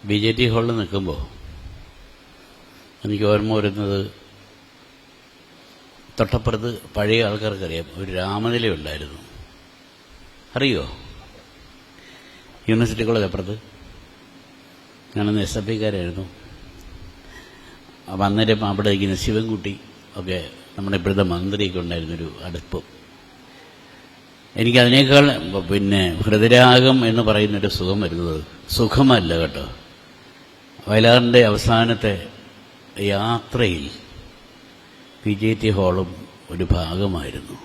BJT ഹാളിൽ നിൽക്കുമ്പോൾ എനിക്ക് ഓർമ്മ വരുന്നത്, തൊട്ടപ്പുറത്ത് പഴയ ആൾക്കാർക്കറിയാം, ഒരു രാമനില ഉണ്ടായിരുന്നു. അറിയോ? യൂണിവേഴ്സിറ്റി കോളേജ് അപ്പുറത്ത്. ഞാനന്ന് SFIക്കാരായിരുന്നു. അപ്പം അന്നേരം അവിടെ ഇരിക്കുന്ന ശിവൻകുട്ടി ഒക്കെ നമ്മുടെ ഇപ്പോഴത്തെ മന്ത്രിയൊക്കെ ഉണ്ടായിരുന്നൊരു അടുപ്പം. എനിക്കതിനേക്കാൾ ഹൃദയരാഗം എന്ന് പറയുന്നൊരു സുഖം വരുന്നത്, സുഖമല്ല കേട്ടോ, വയലാറിൻ്റെ അവസാനത്തെ യാത്രയിൽ BJT ഹാളും ഒരു ഭാഗമായിരുന്നു.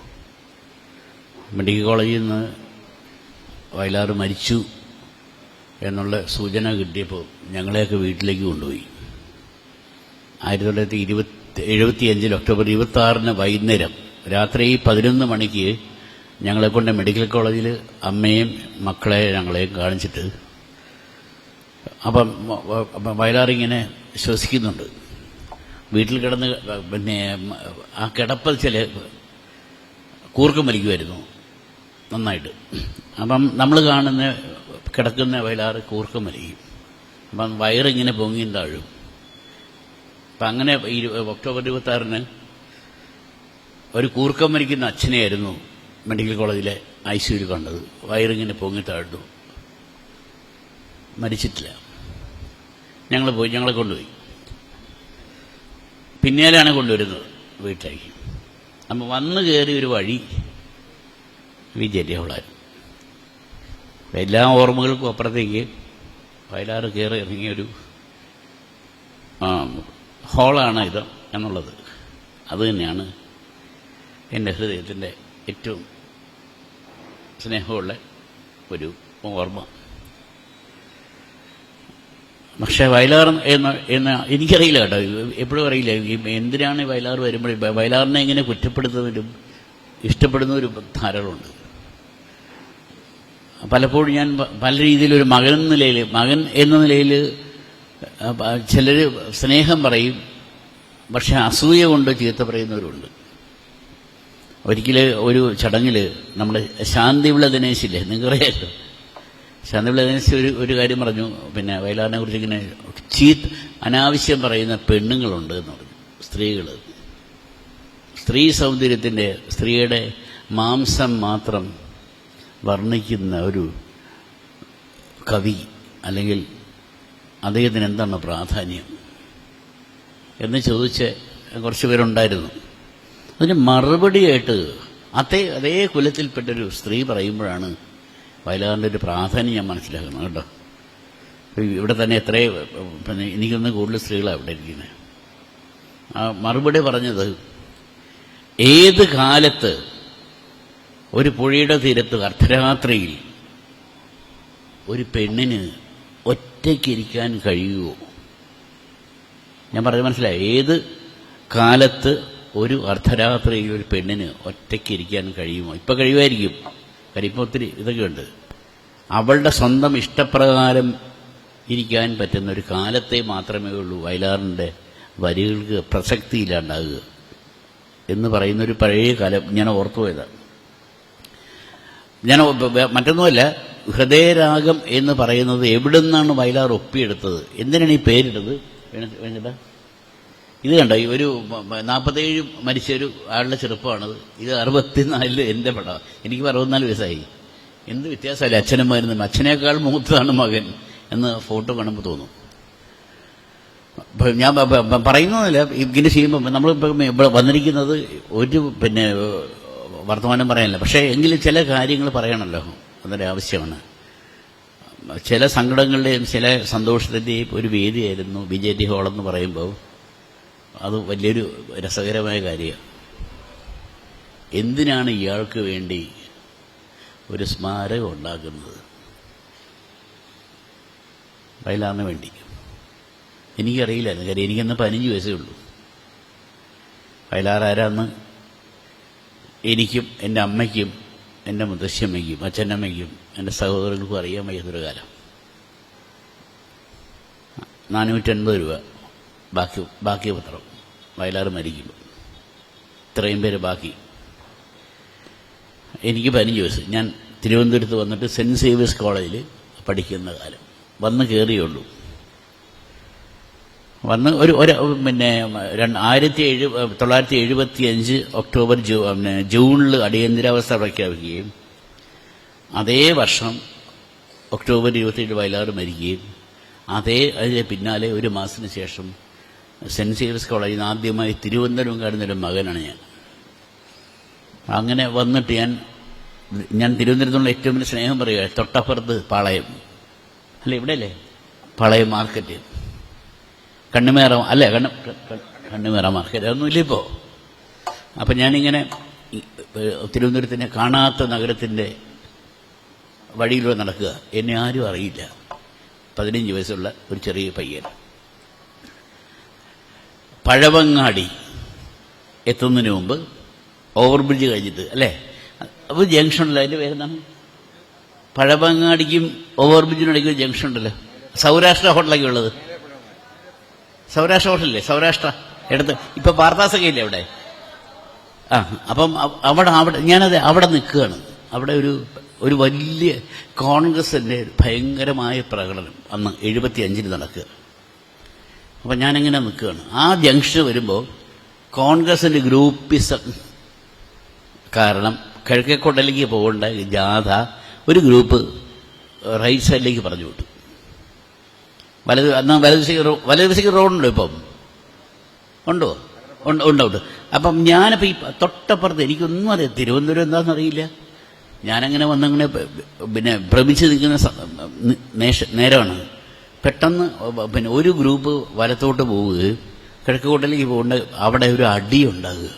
മെഡിക്കൽ കോളേജിൽ നിന്ന് വയലാർ മരിച്ചു എന്നുള്ള സൂചന കിട്ടിയപ്പോൾ ഞങ്ങളെയൊക്കെ വീട്ടിലേക്ക് കൊണ്ടുപോയി. 1975 ഒക്ടോബർ 26 വൈകുന്നേരം രാത്രി 11 മണിക്ക് ഞങ്ങളെക്കൊണ്ട് മെഡിക്കൽ കോളേജിൽ അമ്മയും മക്കളെ ഞങ്ങളെയും കാണിച്ചിട്ട്, അപ്പം വയലാറിങ്ങനെ ശ്വസിക്കുന്നുണ്ട്. വീട്ടിൽ കിടന്ന് ആ കിടപ്പൽ ചില കൂർക്കം വലിക്കുമായിരുന്നു നന്നായിട്ട്. അപ്പം നമ്മൾ കാണുന്ന കിടക്കുന്ന വയലാറ് കൂർക്കം വലിക്കും. അപ്പം വയറിങ്ങനെ പൊങ്ങിയും താഴും. അപ്പം അങ്ങനെ ഒക്ടോബർ 26 ഒരു കൂർക്കം വലിക്കുന്ന അച്ഛനെയായിരുന്നു മെഡിക്കൽ കോളേജിലെ ICUവിൽ കണ്ടത്. വയറിങ്ങനെ പൊങ്ങി താഴ്ന്നു. മരിച്ചിട്ടില്ല. ഞങ്ങളെ കൊണ്ടുപോയി. പിന്നീടാണ് കൊണ്ടുവരുന്നത് വീട്ടിലേക്ക്. അപ്പം വന്നു കയറി ഒരു വഴി BJT ഹാളായിരുന്നു. എല്ലാ ഓർമ്മകൾക്കും അപ്പുറത്തേക്ക് വയലാർ കയറി ഇറങ്ങിയൊരു ഹാളാണ് ഇത് എന്നുള്ളത്. അതുതന്നെയാണ് എൻ്റെ ഹൃദയത്തിൻ്റെ ഏറ്റവും സ്നേഹമുള്ള ഒരു ഓർമ്മ. പക്ഷേ വയലാർ എന്ന എനിക്കറിയില്ല കേട്ടോ, എപ്പോഴും അറിയില്ല എന്തിനാണ് വയലാർ വരുമ്പോഴേ. വയലാറിനെ ഇങ്ങനെ കുറ്റപ്പെടുത്തുന്നവരും ഇഷ്ടപ്പെടുന്നവരും ധാരാളമുണ്ട്. പലപ്പോഴും ഞാൻ പല രീതിയിലൊരു മകൻ എന്ന നിലയിൽ ചിലർ സ്നേഹം പറയും, പക്ഷെ അസൂയ കൊണ്ട് ചീത്ത പറയുന്നവരുണ്ട്. ഒരിക്കൽ ഒരു ചടങ്ങിൽ നമ്മുടെ ശാന്തിവിള ദിനേശില്ലേ, നിങ്ങൾക്കറിയാമല്ലോ, ശാന്തിവിള ദിനേശ് ഒരു കാര്യം പറഞ്ഞു. വയലാറിനെ കുറിച്ച് ഇങ്ങനെ അനാവശ്യം പറയുന്ന പെണ്ണുങ്ങളുണ്ട് എന്ന് പറഞ്ഞു. സ്ത്രീകൾ, സ്ത്രീ സൗന്ദര്യത്തിൻ്റെ, സ്ത്രീയുടെ മാംസം മാത്രം വർണ്ണിക്കുന്ന ഒരു കവി, അല്ലെങ്കിൽ അദ്ദേഹത്തിന് എന്താണ് പ്രാധാന്യം എന്ന് ചോദിച്ച് കുറച്ച് പേരുണ്ടായിരുന്നു. അതിന് മറുപടിയായിട്ട് അതേ കുലത്തിൽപ്പെട്ടൊരു സ്ത്രീ പറയുമ്പോഴാണ് വയലാറിൻ്റെ ഒരു പ്രാധാന്യം ഞാൻ മനസ്സിലാക്കുന്നത് കേട്ടോ. ഇവിടെ തന്നെ എനിക്കൊന്ന് കൂടുതൽ സ്ത്രീകളാണ് ഇവിടെ ഇരിക്കുന്നത്. ആ മറുപടി പറഞ്ഞത്, ഏത് കാലത്ത് ഒരു പുഴയുടെ തീരത്ത് അർദ്ധരാത്രിയിൽ ഒരു പെണ്ണിന് ഒറ്റയ്ക്കിരിക്കാൻ കഴിയുമോ? ഞാൻ പറഞ്ഞത് മനസ്സിലായി. ഏത് കാലത്ത് ഒരു അർദ്ധരാത്രിയിൽ ഒരു പെണ്ണിന് ഒറ്റയ്ക്കിരിക്കാൻ കഴിയുമോ? ഇപ്പം കഴിയുമായിരിക്കും, കാര്യം ഇപ്പം ഒത്തിരി ഇതൊക്കെ ഉണ്ട്. അവളുടെ സ്വന്തം ഇഷ്ടപ്രകാരം ഇരിക്കാൻ പറ്റുന്ന ഒരു കാലത്തെ മാത്രമേ ഉള്ളൂ വയലാറിൻ്റെ വരികൾക്ക് പ്രസക്തിയില്ലാണ്ടാകുക എന്ന് പറയുന്നൊരു പഴയ കാലം ഞാൻ ഓർത്തുപോയതാണ്. ഞാൻ മറ്റൊന്നുമല്ല, ഹൃദയരാഗം എന്ന് പറയുന്നത് എവിടെ നിന്നാണ് വയലാർ ഒപ്പിയെടുത്തത്? എന്തിനാണ് ഈ പേരിട്ടത്? വേണ്ടിട്ടാ ഇത് കണ്ടോ, ഒരു 47 മരിച്ചൊരു ആളുടെ ചെറുപ്പമാണത്. ഇത് 64 എൻ്റെ പടം. എനിക്ക് 64 വയസ്സായി. എന്ത് വ്യത്യാസമല്ലേ അച്ഛനമ്മമായിരുന്നു. അച്ഛനേക്കാൾ മൂത്തതാണ് മകൻ എന്ന് ഫോട്ടോ കാണുമ്പോൾ തോന്നും. ഞാൻ പറയുന്നതല്ല, ഇങ്ങനെ ചെയ്യുമ്പോൾ നമ്മളിപ്പം ഇവിടെ വന്നിരിക്കുന്നത് ഒരു വർത്തമാനം പറയാനല്ല, പക്ഷേ എങ്കിലും ചില കാര്യങ്ങൾ പറയണമല്ലോ, അതൊരു ആവശ്യമാണ്. ചില സങ്കടങ്ങളുടെയും ചില സന്തോഷത്തിൻ്റെയും ഒരു വേദിയായിരുന്നു BJT ഹാളെന്ന് പറയുമ്പോൾ അത് വലിയൊരു രസകരമായ കാര്യമാണ്. എന്തിനാണ് ഇയാൾക്ക് വേണ്ടി ഒരു സ്മാരകം ഉണ്ടാക്കുന്നത്? വയലാറിന് വേണ്ടി. എനിക്കറിയില്ലായിരുന്നു, കാര്യം എനിക്കന്ന് 15 വയസ്സേ ഉള്ളൂ. വയലാർ ആരാന്ന് എനിക്കും എൻ്റെ അമ്മയ്ക്കും എൻ്റെ മുത്തശ്ശിയമ്മയ്ക്കും അച്ഛനമ്മയ്ക്കും എൻ്റെ സഹോദരങ്ങൾക്കും അറിയാൻ വയ്യാത്തൊരു കാലം. 450 രൂപ ബാക്കി പത്രം വയലാർ മരിക്കുമ്പോൾ. ഇത്രയും പേര് ബാക്കി. എനിക്ക് 15 വയസ്സ്. ഞാൻ തിരുവനന്തപുരത്ത് വന്നിട്ട് സെൻറ്റ് സേവിയേഴ്സ് കോളേജിൽ പഠിക്കുന്ന കാലം. വന്ന് കയറിയുള്ളൂ. വന്ന് പിന്നെ 1975 ഒക്ടോബർ ജൂണിൽ അടിയന്തരാവസ്ഥ പ്രഖ്യാപിക്കുകയും അതേ വർഷം ഒക്ടോബർ 27 വയലാർ മരിക്കുകയും അതിന് പിന്നാലെ ഒരു മാസത്തിന് ശേഷം സെൻറ് സേവിയർസ് കോളേജിൽ നിന്ന് ആദ്യമായി തിരുവനന്തപുരം കാണുന്നൊരു മകനാണ് ഞാൻ. അങ്ങനെ വന്നിട്ട് ഞാൻ തിരുവനന്തപുരത്തുള്ള ഏറ്റവും വലിയ സ്നേഹം പറയുക, തൊട്ടപ്പുറത്ത് പാളയം അല്ല, ഇവിടെ അല്ലേ പാളയം മാർക്കറ്റ്, കണ്ണുമേറ അല്ലേ, കണ്ണുമേറ മാർക്കറ്റ് അതൊന്നുമില്ല ഇപ്പോൾ. അപ്പം ഞാനിങ്ങനെ തിരുവനന്തപുരത്തിനെ കാണാത്ത നഗരത്തിൻ്റെ വഴിയിലൂടെ നടക്കുക. എന്നെ ആരും അറിയില്ല. 15 വയസ്സുള്ള ഒരു ചെറിയ പയ്യൻ. പഴവങ്ങാടി എത്തുന്നതിന് മുമ്പ് ഓവർബ്രിഡ്ജ് കഴിഞ്ഞിട്ട് അല്ലേ, അപ്പോൾ ജംഗ്ഷനില്ല, അതിൻ്റെ പേരെന്താണ്, പഴവങ്ങാടിക്കും ഓവർബ്രിഡ്ജിനിടയ്ക്ക് ജംഗ്ഷൻ ഉണ്ടല്ലോ, സൗരാഷ്ട്ര ഹോട്ടലൊക്കെ ഉള്ളത്. സൗരാഷ്ട്ര ഹോട്ടലല്ലേ, സൗരാഷ്ട്ര എടുത്ത് ഇപ്പം പാർത്താസൊക്കെ ഇല്ലേ അവിടെ. അപ്പം അവിടെ ഞാനത് അവിടെ നിൽക്കുകയാണ്. അവിടെ ഒരു വലിയ കോൺഗ്രസിൻ്റെ ഭയങ്കരമായ പ്രകടനം അന്ന് 75 നടക്കുക. അപ്പം ഞാനിങ്ങനെ നിൽക്കുകയാണ്. ആ ജംഗ്ഷൻ വരുമ്പോൾ കോൺഗ്രസിൻ്റെ ഗ്രൂപ്പിസം കാരണം കിഴക്കേക്കോട്ടയിലേക്ക് പോകേണ്ട ജാഥ ഒരു ഗ്രൂപ്പ് റൈറ്റ് സൈഡിലേക്ക് പറഞ്ഞു വിട്ടു. വലതുവശേക്ക് റോഡുണ്ടോ ഇപ്പം? ഉണ്ടോ? ഉണ്ട്. അപ്പം ഞാനിപ്പോൾ ഈ തൊട്ടപ്പുറത്ത് എനിക്കൊന്നും അറിയാം, തിരുവനന്തപുരം എന്താണെന്നറിയില്ല. ഞാനങ്ങനെ വന്നങ്ങനെ പിന്നെ ഭ്രമിച്ച് നിൽക്കുന്ന നേരമാണ്. പെട്ടെന്ന് പിന്നെ ഒരു ഗ്രൂപ്പ് വലത്തോട്ട് പോവുകയും കിഴക്കോട്ടയിലേക്ക് പോകേണ്ട അവിടെ ഒരു അടിയുണ്ടാകുക.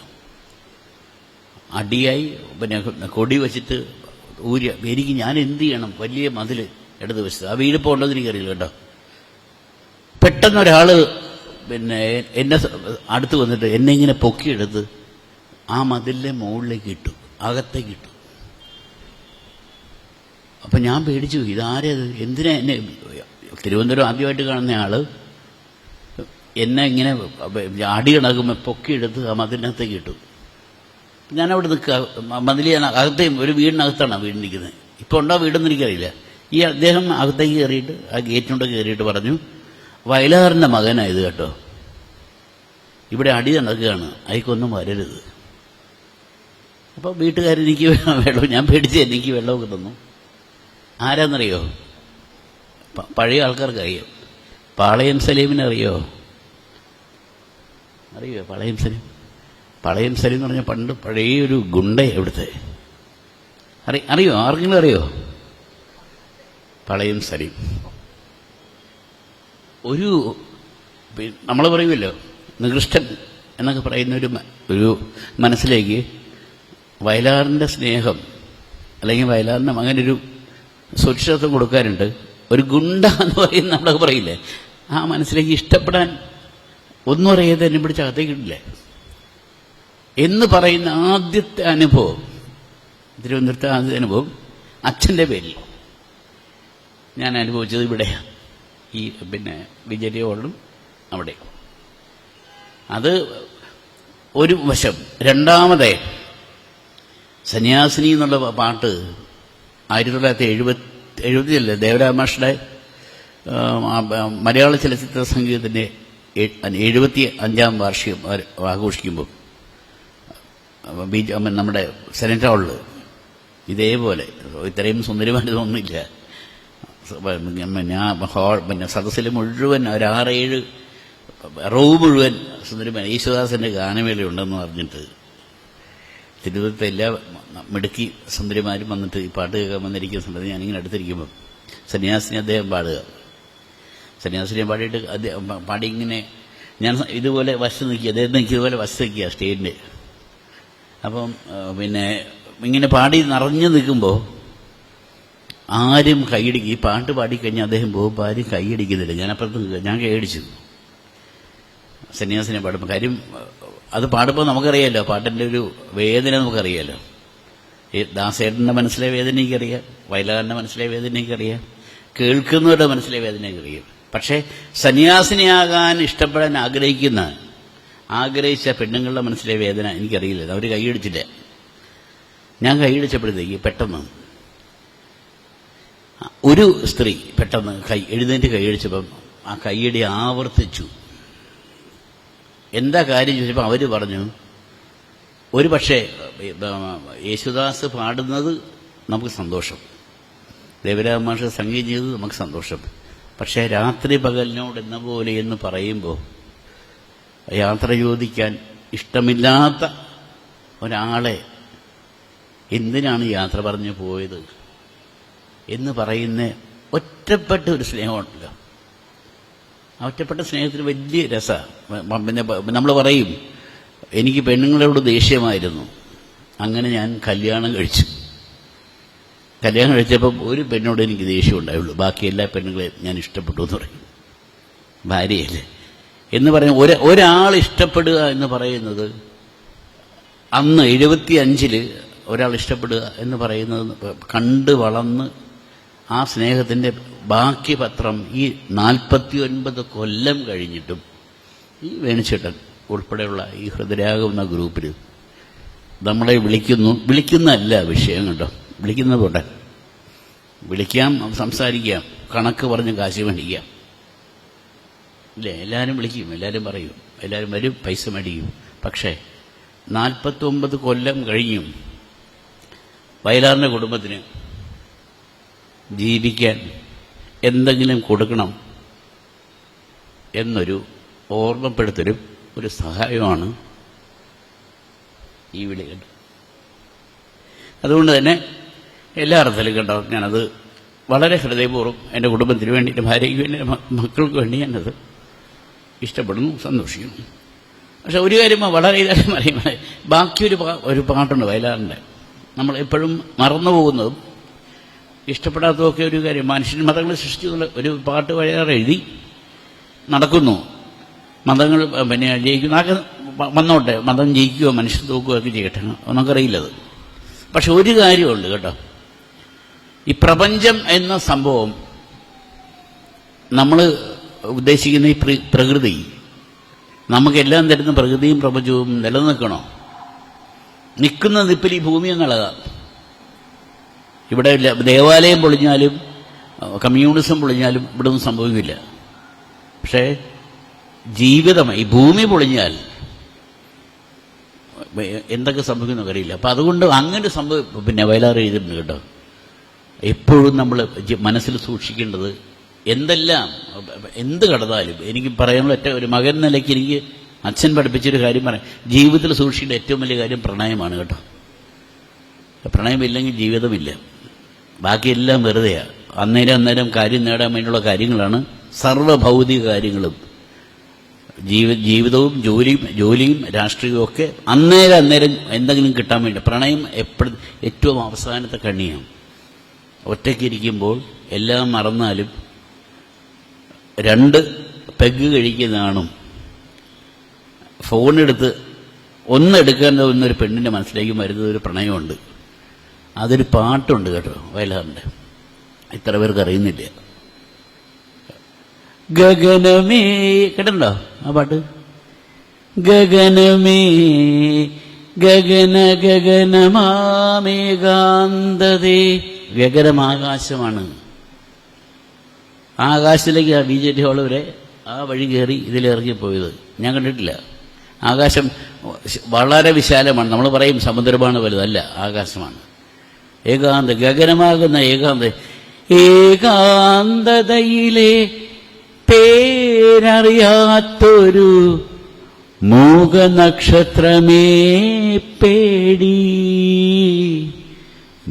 അടിയായി പിന്നെ കൊടി വച്ചിട്ട് ഞാൻ എന്ത് ചെയ്യണം? വലിയ മതിൽ ഇടത് വശത്ത്, ആ വീട് പോകേണ്ടത് എനിക്കറിയില്ല കേട്ടോ. പെട്ടെന്ന് ഒരാൾ പിന്നെ എന്നെ അടുത്ത് വന്നിട്ട് എന്നെ ഇങ്ങനെ പൊക്കിയെടുത്ത് ആ മതിലിൻ്റെ മുകളിലേക്ക് ഇട്ടു, അകത്തേക്ക് ഇട്ടു. അപ്പം ഞാൻ പേടിച്ചു, ഇതാരത്, എന്തിനാ എന്നെ, തിരുവനന്തപുരം ആദ്യമായിട്ട് കാണുന്ന ആള് എന്നെ ഇങ്ങനെ അടി കിടക്കുമ്പോൾ പൊക്കിയെടുത്ത് ആ മതിലിനകത്തേക്ക് ഇട്ടു. ഞാനവിടെ നിൽക്കുക, മതിലിയാണ് അകത്തേയും, ഒരു വീടിനകത്താണ് വീടിനിരിക്കുന്നത്. ഇപ്പോൾ ഉണ്ടോ വീടെന്ന് എനിക്കറിയില്ല. ഈ അദ്ദേഹം അകത്തേക്ക് കയറിയിട്ട് ആ ഗേറ്റിനോട് കയറിയിട്ട് പറഞ്ഞു, വയലാറിൻ്റെ മകനായത് കേട്ടോ, ഇവിടെ അടി നടക്കുകയാണ്, അതിക്കൊന്നും വരരുത്. അപ്പോൾ വീട്ടുകാരെനിക്ക് വെള്ളം, ഞാൻ പേടിച്ച് എനിക്ക് വെള്ളമൊക്കെ തന്നു. ആരാന്നറിയോ? പഴയ ആൾക്കാർക്ക് അറിയോ? പാളയം സലീമിനെ അറിയോ? പാളയം സലീം എന്ന് പറഞ്ഞാൽ പണ്ട് പഴയ ഒരു ഗുണ്ട എവിടുത്തെ അറിയോ? ആർക്കെങ്കിലും അറിയോ? പാളയം സലീം ഒരു നമ്മൾ പറയുമല്ലോ നികൃഷ്ടൻ എന്നൊക്കെ പറയുന്ന ഒരു മനസ്സിലേക്ക് വയലാറിൻ്റെ സ്നേഹം അല്ലെങ്കിൽ വയലാറിൻ്റെ മകനൊരു സുരക്ഷിതത്വം കൊടുക്കാനുണ്ട്. ഒരു ഗുണ്ട എന്ന് പറയുന്ന നമ്മളൊക്കെ പറയില്ലേ, ആ മനസ്സിലേക്ക് ഇഷ്ടപ്പെടാൻ ഒന്നും അറിയാതെ എന്നെ പിടിച്ച് അകത്തേക്കിട്ടില്ലേ എന്ന് പറയുന്ന ആദ്യത്തെ അനുഭവം, തിരുവനന്തപുരത്തെ ആദ്യത്തെ അനുഭവം അച്ഛൻ്റെ പേരിൽ ഞാൻ അനുഭവിച്ചത് ഇവിടെ ഈ പിന്നെ വിജയയോടും അവിടെ. അത് ഒരു വശം. രണ്ടാമത് സന്യാസിനി എന്നുള്ള പാട്ട് 1970 ദേവരാമാഷയുടെ മലയാള ചലച്ചിത്ര സംഗീതത്തിൻ്റെ 75ാം വാർഷികം ആഘോഷിക്കുമ്പോൾ നമ്മുടെ സെനറ്റ് ഹാളിൽ ഇതേപോലെ ഇത്രയും സുന്ദരമായിട്ടൊന്നുമില്ല, പിന്നെ സദസ്സിൽ മുഴുവൻ ഒരു 6-7 റോ മുഴുവൻ സുന്ദരമായ യേശുദാസിൻ്റെ ഗാനമേളയുണ്ടെന്ന് പറഞ്ഞിട്ട് തിരുവനന്തപുരത്തെ എല്ലാ മിടുക്കി സുന്ദരിമാരും വന്നിട്ട് ഈ പാട്ട് കേൾക്കാൻ വന്നിരിക്കുന്ന സമയത്ത് ഞാനിങ്ങനെ അടുത്തിരിക്കുമ്പം സന്യാസിനി അദ്ദേഹം പാടുക. സന്യാസിനിയെ പാടിയിട്ട് അദ്ദേഹം പാടി ഇങ്ങനെ ഞാൻ ഇതുപോലെ വശത്ത് നിൽക്കുക, അദ്ദേഹം ഇതുപോലെ വശത്ത് നിൽക്കുക സ്റ്റേജിൻ്റെ. അപ്പം പിന്നെ ഇങ്ങനെ പാടി നിറഞ്ഞു നിൽക്കുമ്പോൾ ആരും കൈയടിക്കും. ഈ പാട്ട് പാടിക്കഴിഞ്ഞാൽ അദ്ദേഹം പോകുമ്പോൾ ആരും കൈയടിക്കുന്നില്ല. ഞാനപ്പുറത്ത് നിൽക്കുക, ഞാൻ കൈയടിച്ചു സന്യാസിനെ പാടുമ്പോൾ. കാര്യം അത് പാടുമ്പോൾ നമുക്കറിയാമല്ലോ പാട്ടിൻ്റെ ഒരു വേദന നമുക്കറിയാമല്ലോ. ദാസേട്ടൻ്റെ മനസ്സിലെ വേദന എനിക്കറിയാം, വയലാറിൻ്റെ മനസ്സിലെ വേദന എനിക്കറിയാം, കേൾക്കുന്നവരുടെ മനസ്സിലെ വേദന എനിക്കറിയാം. പക്ഷേ സന്യാസിനിയാകാൻ ഇഷ്ടപ്പെടാൻ ആഗ്രഹിച്ച പെണ്ണുങ്ങളുടെ മനസ്സിലെ വേദന എനിക്കറിയില്ല. അവർ കൈയടിച്ചില്ല. ഞാൻ കൈയടിച്ചപ്പോഴത്തേക്ക് പെട്ടെന്ന് ഒരു സ്ത്രീ പെട്ടെന്ന് എഴുന്നേറ്റ് കൈയടിച്ചപ്പം ആ കൈയടി ആവർത്തിച്ചു. എന്താ കാര്യം ചോദിച്ചപ്പോൾ അവർ പറഞ്ഞു, ഒരു പക്ഷേ യേശുദാസ് പാടുന്നത് നമുക്ക് സന്തോഷം, ദേവരാജ മാഷ് സംഗീതം ചെയ്തത് നമുക്ക് സന്തോഷം, പക്ഷേ രാത്രി പകലിനോട് എന്ന പോലെ എന്ന് പറയുമ്പോൾ യാത്ര ചോദിക്കാൻ ഇഷ്ടമില്ലാത്ത ഒരാളെ എന്തിനാണ് യാത്ര പറഞ്ഞു പോയത് എന്ന് പറയുന്ന ഒറ്റപ്പെട്ട ഒരു സ്നേഹമുണ്ടല്ലോ. ആ ഒറ്റപ്പെട്ട സ്നേഹത്തിന് വലിയ രസമാണ്. പിന്നെ നമ്മൾ പറയും, എനിക്ക് പെണ്ണുങ്ങളോട് ദേഷ്യമായിരുന്നു, അങ്ങനെ ഞാൻ കല്യാണം കഴിച്ചു. കല്യാണം കഴിച്ചപ്പം ഒരു പെണ്ണോട് എനിക്ക് ദേഷ്യം ഉണ്ടായുള്ളൂ, ബാക്കി എല്ലാ പെണ്ണുങ്ങളെയും ഞാൻ ഇഷ്ടപ്പെട്ടു എന്ന് പറയും. ഭാര്യയല്ലേ എന്ന് പറയും. ഒരാൾ ഇഷ്ടപ്പെടുക എന്ന് പറയുന്നത്, അന്ന് 75 ഒരാൾ ഇഷ്ടപ്പെടുക എന്ന് പറയുന്നത് കണ്ട് വളർന്ന് ആ സ്നേഹത്തിൻ്റെ ബാക്കി പത്രം ഈ 49 കൊല്ലം കഴിഞ്ഞിട്ടും ഈ വേണിച്ചേട്ടൻ ഉൾപ്പെടെയുള്ള ഈ ഹൃദയരാഗം എന്ന ഗ്രൂപ്പിൽ നമ്മളെ വിളിക്കുന്നതല്ല വിഷയം കേട്ടോ. വിളിക്കുന്നതുകൊണ്ട് വിളിക്കാം, സംസാരിക്കാം, കണക്ക് പറഞ്ഞ് കാശ് മേടിക്കാം, ഇല്ലേ? എല്ലാവരും വിളിക്കും, എല്ലാവരും പറയും, എല്ലാവരും വരും, പൈസ മേടിക്കും. പക്ഷേ 49 കൊല്ലം കഴിഞ്ഞും വയലാറിൻ്റെ കുടുംബത്തിന് ജീവിക്കാൻ എന്തെങ്കിലും കൊടുക്കണം എന്നൊരു ഓർമ്മപ്പെടുത്തലും ഒരു സഹായമാണ് ഈ വിളി കേട്ടോ. അതുകൊണ്ട് തന്നെ എല്ലാ അർത്ഥത്തിലും കേട്ടോ ഞാനത് വളരെ ഹൃദയപൂർവ്വം എൻ്റെ കുടുംബത്തിന് വേണ്ടി, എൻ്റെ ഭാര്യയ്ക്ക് വേണ്ടി, എൻ്റെ മക്കൾക്ക് വേണ്ടി ഞാനത് ഇഷ്ടപ്പെടുന്നു, സന്തോഷിക്കുന്നു. പക്ഷെ ഒരു കാര്യം വളരെ ഇതായിട്ട് പറയുമ്പോൾ ബാക്കി ഒരു പാട്ടുണ്ട് വയലാറിൻ്റെ, നമ്മൾ എപ്പോഴും മറന്നു പോകുന്നതും ഇഷ്ടപ്പെടാത്തതൊക്കെ ഒരു കാര്യം. മനുഷ്യൻ മതങ്ങൾ സൃഷ്ടിക്കുന്ന ഒരു പാട്ട് വയലാർ എഴുതി, നടക്കുന്നു, മതങ്ങൾ പിന്നെ ജയിക്കുന്നു, ആകെ വന്നോട്ടെ, മതം ജയിക്കുകയോ മനുഷ്യൻ തോക്കുകയോ ഒക്കെ ചെയ്യട്ടെ, നമുക്കറിയില്ലത്. പക്ഷെ ഒരു കാര്യമുണ്ട് കേട്ടോ, ഈ പ്രപഞ്ചം എന്ന സംഭവം നമ്മൾ ഉദ്ദേശിക്കുന്ന ഈ പ്രകൃതി, നമുക്കെല്ലാം തരുന്ന പ്രകൃതിയും പ്രപഞ്ചവും നിലനിൽക്കണോ? നിൽക്കുന്ന നിപ്പിൽ ഈ ഭൂമി എന്നുള്ളതാണ്. ഇവിടെ ദേവാലയം പൊളിഞ്ഞാലും കമ്മ്യൂണിസം പൊളിഞ്ഞാലും ഇവിടെ ഒന്നും സംഭവിക്കില്ല. പക്ഷേ ജീവിതം, ഈ ഭൂമി പൊളിഞ്ഞാൽ എന്തൊക്കെ സംഭവിക്കുന്നു അറിയില്ല. അപ്പം അതുകൊണ്ട് അങ്ങനെ പിന്നെ വയലാർ എഴുതിയിട്ടുണ്ട് കേട്ടോ. എപ്പോഴും നമ്മൾ മനസ്സിൽ സൂക്ഷിക്കേണ്ടത്, എന്ത് കടന്നാലും എനിക്ക് പറയാനുള്ള ഒരു മകൻ നിലയ്ക്ക് എനിക്ക് അച്ഛൻ പഠിപ്പിച്ചൊരു കാര്യം പറയാം, ജീവിതത്തിൽ സൂക്ഷിക്കേണ്ട ഏറ്റവും വലിയ കാര്യം പ്രണയമാണ് കേട്ടോ. പ്രണയമില്ലെങ്കിൽ ജീവിതമില്ല, ബാക്കിയെല്ലാം വെറുതെയാണ്. അന്നേരം കാര്യം നേടാൻ വേണ്ടിയുള്ള കാര്യങ്ങളാണ് സർവ്വഭൗതിക കാര്യങ്ങളും. ജീവിതവും ജോലിയും രാഷ്ട്രീയവും ഒക്കെ അന്നേരം എന്തെങ്കിലും കിട്ടാൻ വേണ്ടി. പ്രണയം എപ്പോഴും ഏറ്റവും അവസാനത്തെ കണ്ണിയാണ്. ഒറ്റയ്ക്കിരിക്കുമ്പോൾ എല്ലാം മറന്നാലും 2 പെഗ് കഴിക്കുന്നതാണ്. ഫോണെടുത്ത് ഒന്നെടുക്കാൻ ഒരു പെണ്ണിൻ്റെ മനസ്സിലേക്ക് വരുന്നത് ഒരു പ്രണയമുണ്ട്. അതൊരു പാട്ടുണ്ട് കേട്ടോ വയലാറിൻ്റെ, ഇത്ര പേർക്ക് അറിയുന്നില്ല. ഗഗനമേ, കേട്ടോ ആ പാട്ട്? ഗഗനമേ ഗഗനമാമേകാന്തതേ. ഗഗനമാകാശമാണ്. ആ ആകാശത്തിലേക്ക് ആ BJT ഹാൾ വരെ ആ വഴി കയറി ഇതിലിറങ്ങിപ്പോയത് ഞാൻ കണ്ടിട്ടില്ല. ആകാശം വളരെ വിശാലമാണ്. നമ്മൾ പറയും സമുദ്രമാണ് വലുതല്ല, ആകാശമാണ്. ഗഗനമാകുന്ന ഏകാന്തതയിലെ പേരറിയാത്തൊരു മൂകനക്ഷത്രമേ പേടി,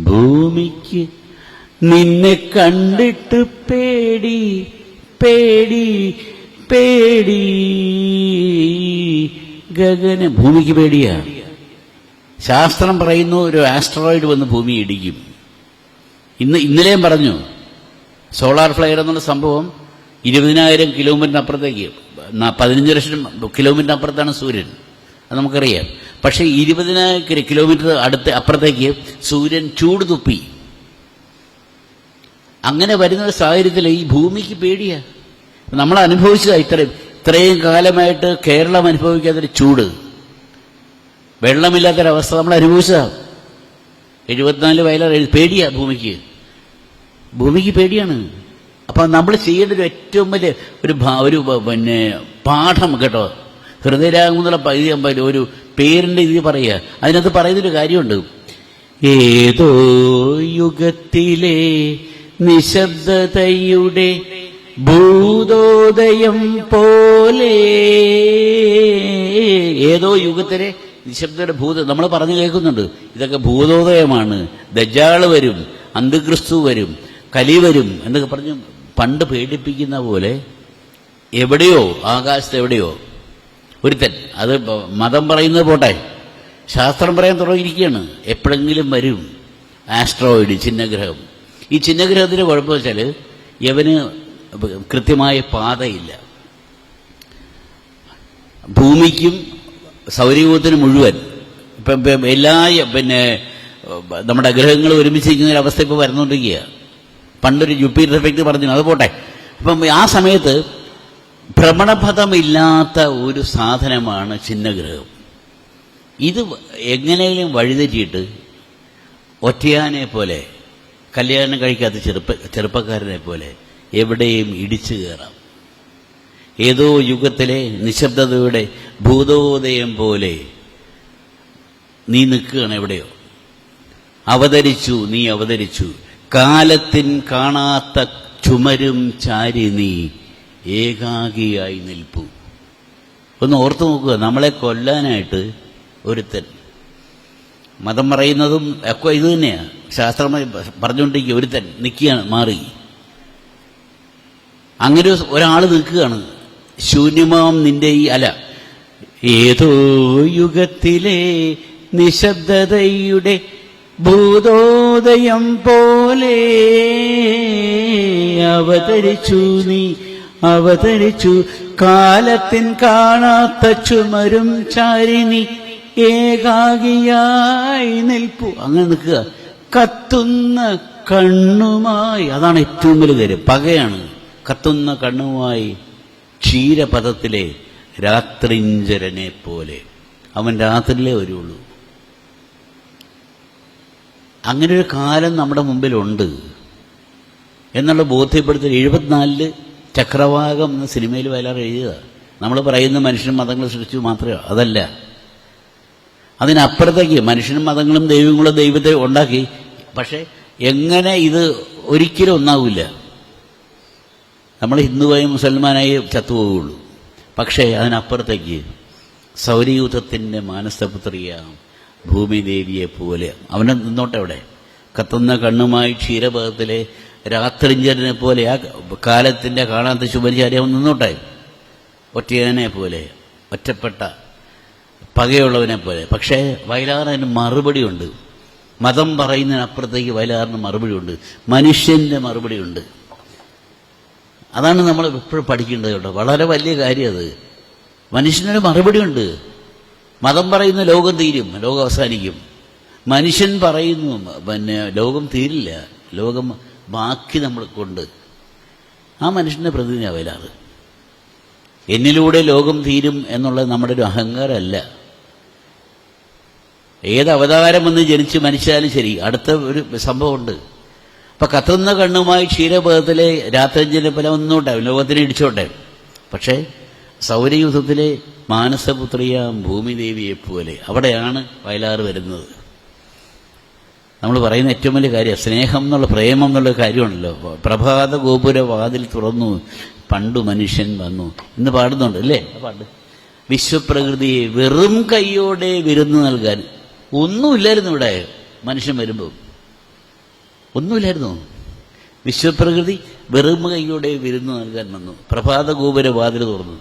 ഭൂമിക്ക് നിന്നെ കണ്ടിട്ട് പേടി പേടി പേടി. ഭൂമിക്ക് പേടിയാ. ശാസ്ത്രം പറയുന്നു ഒരു ആസ്ട്രോയിഡ് വന്ന് ഭൂമി ഇടിക്കും. ഇന്നലെയും പറഞ്ഞു, സോളാർ ഫ്ലെയർ എന്നുള്ള സംഭവം 20,000 കിലോമീറ്ററിനപ്പുറത്തേക്ക്, 15 ലക്ഷം കിലോമീറ്റർ അപ്പുറത്താണ് സൂര്യൻ, അത് നമുക്കറിയാം. പക്ഷേ 20,000 കിലോമീറ്റർ അപ്പുറത്തേക്ക് സൂര്യൻ ചൂട് തുപ്പി. അങ്ങനെ വരുന്ന സാഹചര്യത്തിൽ ഈ ഭൂമിക്ക് പേടിയാ. നമ്മൾ അനുഭവിച്ചതാ ഇത്രയും കാലമായിട്ട് കേരളം അനുഭവിക്കാത്തൊരു ചൂട്, വെള്ളമില്ലാത്തൊരവസ്ഥ നമ്മൾ അനുഭവിച്ചതാ. 74 വയലാർ പേടിയാ ഭൂമിക്ക് പേടിയാണ്. അപ്പം നമ്മൾ ചെയ്യേണ്ട ഒരു ഏറ്റവും വലിയ ഒരു പിന്നെ പാഠം കേട്ടോ, ഹൃദയരാഗം എന്നുള്ള ഒരു പേരിന്റെ ഇത് പറയുക. അതിനകത്ത് പറയുന്നൊരു കാര്യമുണ്ട്. ഏതോ യുഗത്തിലെ നിശബ്ദതയുടെ ഭൂതോദയം പോലെ. ഏതോ യുഗത്തിലെ നിശബ്ദയുടെ നമ്മൾ പറഞ്ഞു കേൾക്കുന്നുണ്ട്, ഇതൊക്കെ ഭൂതോദയമാണ്, ദജ്ജാള് വരും, അന്തിക്രിസ്തു വരും, കലി വരും എന്നൊക്കെ പറഞ്ഞ് പണ്ട് പേടിപ്പിക്കുന്ന പോലെ എവിടെയോ ആകാശത്ത് എവിടെയോ ഒരുത്തൻ, അത് മതം പറയുന്നത് പോട്ടെ, ശാസ്ത്രം പറയാൻ തുടങ്ങിയിരിക്കുകയാണ്, എപ്പോഴെങ്കിലും വരും ആസ്ട്രോയിഡ്, ചിഹ്നഗ്രഹം. ഈ ചിഹ്നഗ്രഹത്തിന്റെ കുഴപ്പം വെച്ചാൽ ഇവന് കൃത്യമായ പാതയില്ല. ഭൂമിക്കും സൗരയൂഥത്തിന് മുഴുവൻ ഇപ്പം എല്ലാ നമ്മുടെ ഗ്രഹങ്ങൾ ഒരുമിച്ചിരിക്കുന്ന ഒരു അവസ്ഥ ഇപ്പോൾ വരുന്നുകൊണ്ടിരിക്കുക. പണ്ടൊരു ജൂപ്പിറ്റർ എഫക്റ്റ് പറഞ്ഞു, അത് പോട്ടെ. അപ്പം ആ സമയത്ത് ഭ്രമണപഥമില്ലാത്ത ഒരു സാധനമാണ് ചിഹ്നഗ്രഹം. ഇത് എങ്ങനെയും വഴിതെറ്റിയിട്ട് ഒറ്റയാനെ പോലെ, കല്യാണം കഴിക്കാത്ത ചെറുപ്പക്കാരനെ പോലെ എവിടെയും ഇടിച്ചു കയറാം. ഏതോ യുഗത്തിലെ നിശബ്ദതയുടെ ഭൂതോദയം പോലെ നീ നിൽക്കുകയാണ് എവിടെയോ. നീ അവതരിച്ചു, കാലത്തിൻ കാണാത്ത ചുമരും ചാരി നീ ഏകാഗിയായി നിൽപ്പു. ഒന്ന് ഓർത്തു നോക്കുക, നമ്മളെ കൊല്ലാനായിട്ട് ഒരുത്തൻ, മതം പറയുന്നതും ഒക്കെ ഇത് തന്നെയാണ്, ശാസ്ത്രമായി പറഞ്ഞുകൊണ്ടിരിക്കുക, ഒരുത്തൻ നിൽക്കുകയാണ്, മാറി. അങ്ങനെ ഒരാൾ നിൽക്കുകയാണ്, ശൂന്യമാം നിന്റെ ഈ അല. ഏതോ യുഗത്തിലെ നിശബ്ദതയുടെ ഭൂതോദയം പോലെ അവതരിച്ചു കാലത്തിൻ കാണാത്ത ചുമരും ചാരിനി ഏകാഗിയായി നിൽപ്പു. അങ്ങനെ നിൽക്കുക, കത്തുന്ന കണ്ണുമായി. അതാണ് ഏറ്റവും വലിയ കാര്യം, പകയാണ്. കത്തുന്ന കണ്ണുമായി ക്ഷീരപഥത്തിലെ രാത്രിഞ്ചരനെ പോലെ. അവൻ രാത്രിയിലേ വരുള്ളൂ. അങ്ങനെ ഒരു കാലം നമ്മുടെ മുമ്പിലുണ്ട് എന്നുള്ള ബോധ്യപ്പെടുത്തൽ 74 ചക്രവാകം എന്ന സിനിമയിൽ വയലാർ എഴുതുക. നമ്മൾ പറയുന്ന മനുഷ്യനും മതങ്ങൾ സൃഷ്ടിച്ചു മാത്രമേ, അതല്ല. അതിനപ്പുറത്തേക്ക് മനുഷ്യനും മതങ്ങളും ദൈവങ്ങളും ദൈവത്തെ ഉണ്ടാക്കി. പക്ഷെ എങ്ങനെ ഇത് ഒരിക്കലും ഒന്നാവില്ല. നമ്മൾ ഹിന്ദുവായി മുസൽമാനായി ചത്തുപോകുള്ളൂ. പക്ഷേ അതിനപ്പുറത്തേക്ക് സൗരയൂഥത്തിൻ്റെ മാനസപുത്രിയാം ഭൂമിദേവിയെ പോലെ അവനെ നിന്നോട്ടെ അവിടെ. കത്തുന്ന കണ്ണുമായി ക്ഷീരപഥത്തിലെ രാത്രിഞ്ചരനെ പോലെ, ആ കാലത്തിൻ്റെ കാണാത്ത ശുഭചാരി അവൻ നിന്നോട്ടെ. ഒറ്റയാനെ പോലെ, ഒറ്റപ്പെട്ട പകയുള്ളവനെ പോലെ. പക്ഷേ വയലാറിന് മറുപടിയുണ്ട്. മതം പറയുന്നതിനപ്പുറത്തേക്ക് വയലാറിന് മറുപടിയുണ്ട്, മനുഷ്യന്റെ മറുപടിയുണ്ട്. അതാണ് നമ്മൾ എപ്പോഴും പഠിക്കേണ്ടത് കേട്ടോ. വളരെ വലിയ കാര്യം അത്. മനുഷ്യനൊരു മറുപടിയുണ്ട്. മതം പറയുന്ന ലോകം തീരും, ലോകം അവസാനിക്കും. മനുഷ്യൻ പറയുന്നു ലോകം തീരില്ല, ലോകം ബാക്കി നമ്മൾ കൊണ്ട്. ആ മനുഷ്യന്റെ പ്രതിജ്ഞ വയലാറ്. എന്നിലൂടെ ലോകം തീരും എന്നുള്ളത് നമ്മുടെ ഒരു അഹങ്കാരമല്ല. ഏത് അവതാരം വന്ന് ജനിച്ച് മരിച്ചാലും ശരി, അടുത്ത ഒരു സംഭവമുണ്ട്. അപ്പൊ കത്തുന്ന കണ്ണുമായി ക്ഷീരപഥത്തിലെ രാത്രിഞ്ചനെ പോലെ ഒന്നോട്ടെ, ലോകത്തിനെ ഇടിച്ചോട്ടെ. പക്ഷേ സൗരയൂഥത്തിലെ മാനസപുത്രിയാം ഭൂമിദേവിയെപ്പോലെ അവിടെയാണ് വയലാർ വരുന്നത്. നമ്മൾ പറയുന്ന ഏറ്റവും വലിയ കാര്യം സ്നേഹം എന്നുള്ള, പ്രേമം എന്നുള്ള കാര്യമാണല്ലോ. പ്രഭാത ഗോപുര വാതിൽ തുറന്നു പണ്ടു മനുഷ്യൻ വന്നു ഇന്ന് പാടുന്നുണ്ട് അല്ലേ? പാട്ട് വിശ്വപ്രകൃതിയെ വെറും കൈയോടെ വിരുന്ന് നൽകാൻ. ഒന്നുമില്ലായിരുന്നു ഇവിടെ മനുഷ്യൻ വരുമ്പോൾ, ഒന്നുമില്ലായിരുന്നു. വിശ്വപ്രകൃതി വെറും കൈയോടെ വിരുന്ന് നൽകാൻ വന്നു, പ്രഭാത ഗോപുര വാതിൽ തുറന്നു.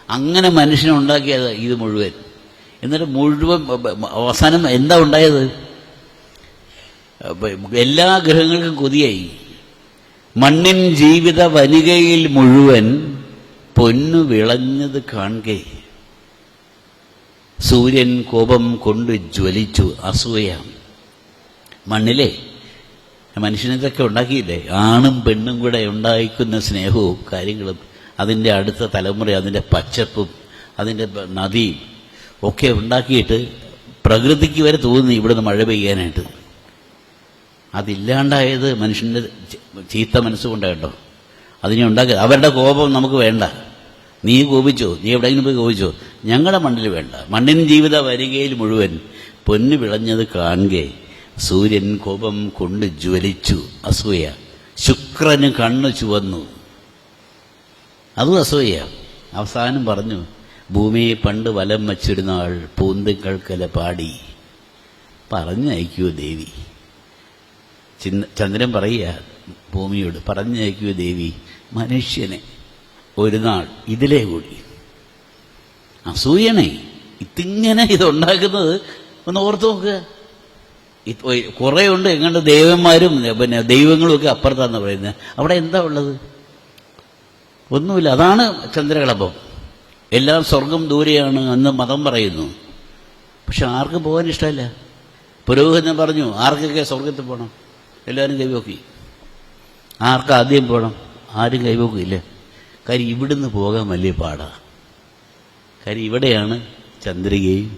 അങ്ങനെ മനുഷ്യനുണ്ടാക്കിയത് ഇത് മുഴുവൻ. എന്നിട്ട് മുഴുവൻ അവസാനം എന്താ ഉണ്ടായത്? എല്ലാ ഗ്രഹങ്ങൾക്കും കൊതിയായി. മണ്ണിൻ ജീവിത വനികയിൽ മുഴുവൻ പൊന്നു വിളഞ്ഞത് കാണുകെ സൂര്യൻ കോപം കൊണ്ട് ജ്വലിച്ചു അസൂയ. മണ്ണിലെ മനുഷ്യനിതൊക്കെ ഉണ്ടാക്കിയില്ലേ? ആണും പെണ്ണും കൂടെ ഉണ്ടായിക്കുന്ന സ്നേഹവും കാര്യങ്ങളും, അതിൻ്റെ അടുത്ത തലമുറ, അതിൻ്റെ പച്ചപ്പും അതിൻ്റെ നദിയും ഒക്കെ ഉണ്ടാക്കിയിട്ട് പ്രകൃതിക്ക് വരെ തോന്നി ഇവിടുന്ന് മഴ പെയ്യാനായിട്ട്. അതില്ലാണ്ടായത് മനുഷ്യൻ്റെ ചീത്ത മനസ്സുകൊണ്ടായിട്ടോ. അതിനെ ഉണ്ടാക്കി. അവരുടെ കോപം നമുക്ക് വേണ്ട, നീ കോപിച്ചോ, നീ എവിടെയെങ്കിലും പോയി കോപിച്ചോ, ഞങ്ങളുടെ മണ്ണിൽ വേണ്ട. മണ്ണിൻ ജീവിത വരികയിൽ മുഴുവൻ പൊന്നു വിളഞ്ഞത് കാണുകെ സൂര്യൻ കോപം കൊണ്ട് ജ്വലിച്ചു. അസൂയ. ശുക്രന് കണ്ണു ചുവന്നു. അതും അസൂയ. അവസാനം പറഞ്ഞു, ഭൂമിയെ പണ്ട് വലം വച്ചിരുന്നാൾ പൂന്തിക്കൾക്കല പാടി. പറഞ്ഞയക്കൂ ദേവി. ചന്ദ്രൻ പറയുക ഭൂമിയോട്, പറഞ്ഞയക്കൂ ദേവി മനുഷ്യനെ ഒരു നാൾ ഇതിലേ കൂടി. അസൂയണേ ഇതിങ്ങനെ ഇതുണ്ടാക്കുന്നത് ഒന്ന് ഓർത്തു നോക്കുക. കുറെ ഉണ്ട് എങ്ങാണ്ട് ദേവന്മാരും പിന്നെ ദൈവങ്ങളും ഒക്കെ അപ്പുറത്താന്ന് പറയുന്നത്. അവിടെ എന്താ ഉള്ളത്? ഒന്നുമില്ല. അതാണ് ചന്ദ്രകളഭം. എല്ലാം സ്വർഗം ദൂരെയാണ് എന്ന് മതം പറയുന്നു. പക്ഷെ ആർക്കും പോകാൻ ഇഷ്ടമല്ല. പുരോഹിതൻ പറഞ്ഞു ആർക്കൊക്കെ സ്വർഗത്തിൽ പോകണം, എല്ലാവരും കൈവോക്കി. ആർക്ക് ആദ്യം പോകണം? ആരും കൈവോക്കില്ല. കാര്യം ഇവിടുന്ന് പോകാൻ വലിയ പാടാ. കാര്യം ഇവിടെയാണ് ചന്ദ്രികയും.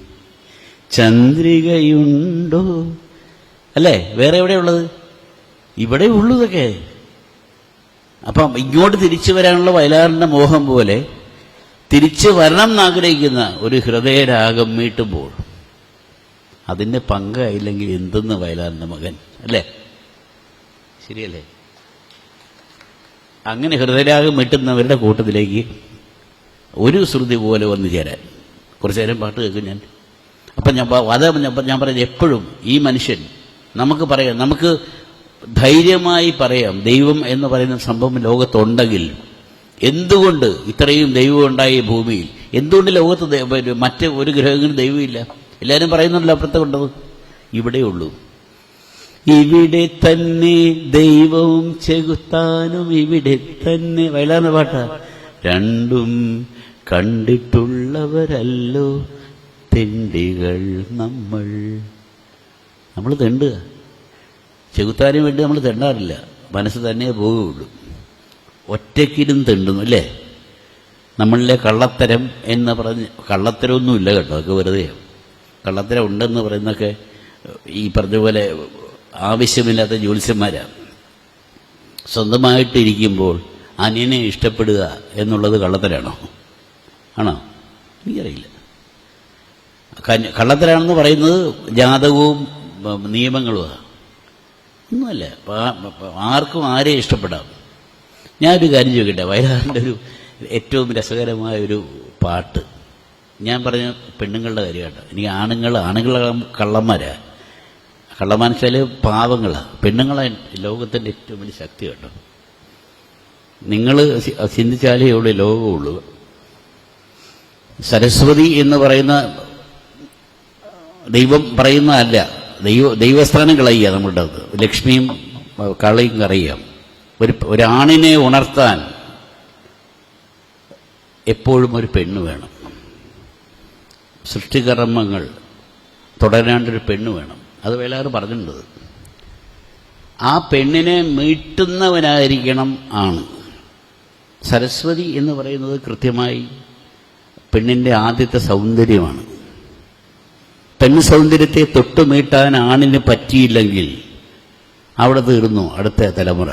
ചന്ദ്രികയുണ്ടോ അല്ലേ? വേറെ എവിടെയുള്ളത്? ഇവിടെ ഉള്ളതൊക്കെ. അപ്പം ഇങ്ങോട്ട് തിരിച്ചു വരാനുള്ള വയലാറിന്റെ മോഹം പോലെ തിരിച്ചു വരണം എന്നാഗ്രഹിക്കുന്ന ഒരു ഹൃദയരാഗം മീട്ടുമ്പോൾ അതിന്റെ പങ്കായില്ലെങ്കിൽ എന്തെന്ന് വയലാറിന്റെ മകൻ, അല്ലേ? ശരിയല്ലേ? അങ്ങനെ ഹൃദയരാഗം മീട്ടുന്നവരുടെ കൂട്ടത്തിലേക്ക് ഒരു ശ്രുതി പോലെ വന്നു ചേരാൻ കുറച്ചു നേരം പാട്ട് കേൾക്കും ഞാൻ. അപ്പം ഞാൻ പറയുന്നത് എപ്പോഴും ഈ മനുഷ്യൻ നമുക്ക് പറയാം, നമുക്ക് ധൈര്യമായി പറയാം, ദൈവം എന്ന് പറയുന്ന സംഭവം ലോകത്തുണ്ടെങ്കിൽ എന്തുകൊണ്ട് ഇത്രയും ദൈവം ഉണ്ടായ ഭൂമിയിൽ എന്തുകൊണ്ട് ലോകത്ത് മറ്റ് ഒരു ഗ്രഹങ്ങളും ദൈവമില്ല? എല്ലാവരും പറയുന്നുണ്ടല്ലോ അപ്പുറത്തെ കൊണ്ടത്. ഇവിടെയുള്ളൂ. ഇവിടെ തന്നെ ദൈവവും ചെകുത്താനും ഇവിടെ തന്നെ. വയലാറിന്റെ പാട്ടാ. രണ്ടും കണ്ടിട്ടുള്ളവരല്ലോ തെണ്ടികൾ നമ്മൾ. നമ്മൾ തെണ്ടുക. ചെകുത്താനും വേണ്ടി നമ്മൾ തെണ്ടാറില്ല. മനസ്സ് തന്നെ പോകുകയുള്ളൂ. ഒറ്റയ്ക്കിലും തെണ്ടുന്നു, അല്ലേ? നമ്മളിലെ കള്ളത്തരം എന്ന് പറഞ്ഞ്, കള്ളത്തരമൊന്നുമില്ല കേട്ടോ, അതൊക്കെ വെറുതെ. കള്ളത്തരം ഉണ്ടെന്ന് പറയുന്നതൊക്കെ ഈ പറഞ്ഞ പോലെ ആവശ്യമില്ലാത്ത ജ്യോത്സ്യന്മാരാണ്. സ്വന്തമായിട്ടിരിക്കുമ്പോൾ അന്യനെ ഇഷ്ടപ്പെടുക എന്നുള്ളത് കള്ളത്തരാണോ? ആണോ? എനിക്കറിയില്ല. കള്ളത്തരാണെന്ന് പറയുന്നത് ജാതകവും നിയമങ്ങളുമാണ്. ഒന്നുമല്ല. ആർക്കും ആരെയും ഇഷ്ടപ്പെടാം. ഞാനൊരു കാര്യം ചോദിക്കട്ടെ. വയലാറിൻ്റെ ഒരു ഏറ്റവും രസകരമായ ഒരു പാട്ട് ഞാൻ പറഞ്ഞ പെണ്ണുങ്ങളുടെ കാര്യം കേട്ടോ. എനിക്ക് ആണുങ്ങളെ കള്ളന്മാരാ. കള്ളന്മാരെന്ന് വെച്ചാൽ പാവങ്ങളാണ്. പെണ്ണുങ്ങളെ ലോകത്തിൻ്റെ ഏറ്റവും വലിയ ശക്തി കേട്ടോ. നിങ്ങൾ ചിന്തിച്ചാലേ ഇവിടെ ലോകമുള്ളൂ. സരസ്വതി എന്ന് പറയുന്ന ദൈവം പറയുന്നതല്ല, ദൈവസ്ഥാനം കളയുക നമ്മളുടെ അത്. ലക്ഷ്മിയും കളയും കറിയാം. ഒരാണിനെ ഉണർത്താൻ എപ്പോഴും ഒരു പെണ്ണ് വേണം. സൃഷ്ടികർമ്മങ്ങൾ തുടരാണ്ടൊരു പെണ്ണ് വേണം. അത് വയലാർ പറഞ്ഞിട്ടുണ്ട്. ആ പെണ്ണിനെ മീട്ടുന്നവനായിരിക്കണം ആണ്. സരസ്വതി എന്ന് പറയുന്നത് കൃത്യമായി പെണ്ണിൻ്റെ ആദ്യത്തെ സൗന്ദര്യമാണ്. പെണ്ണ് സൗന്ദര്യത്തെ തൊട്ടുമീട്ടാൻ ആണിന് പറ്റിയില്ലെങ്കിൽ അവിടെ തീർന്നു അടുത്ത തലമുറ.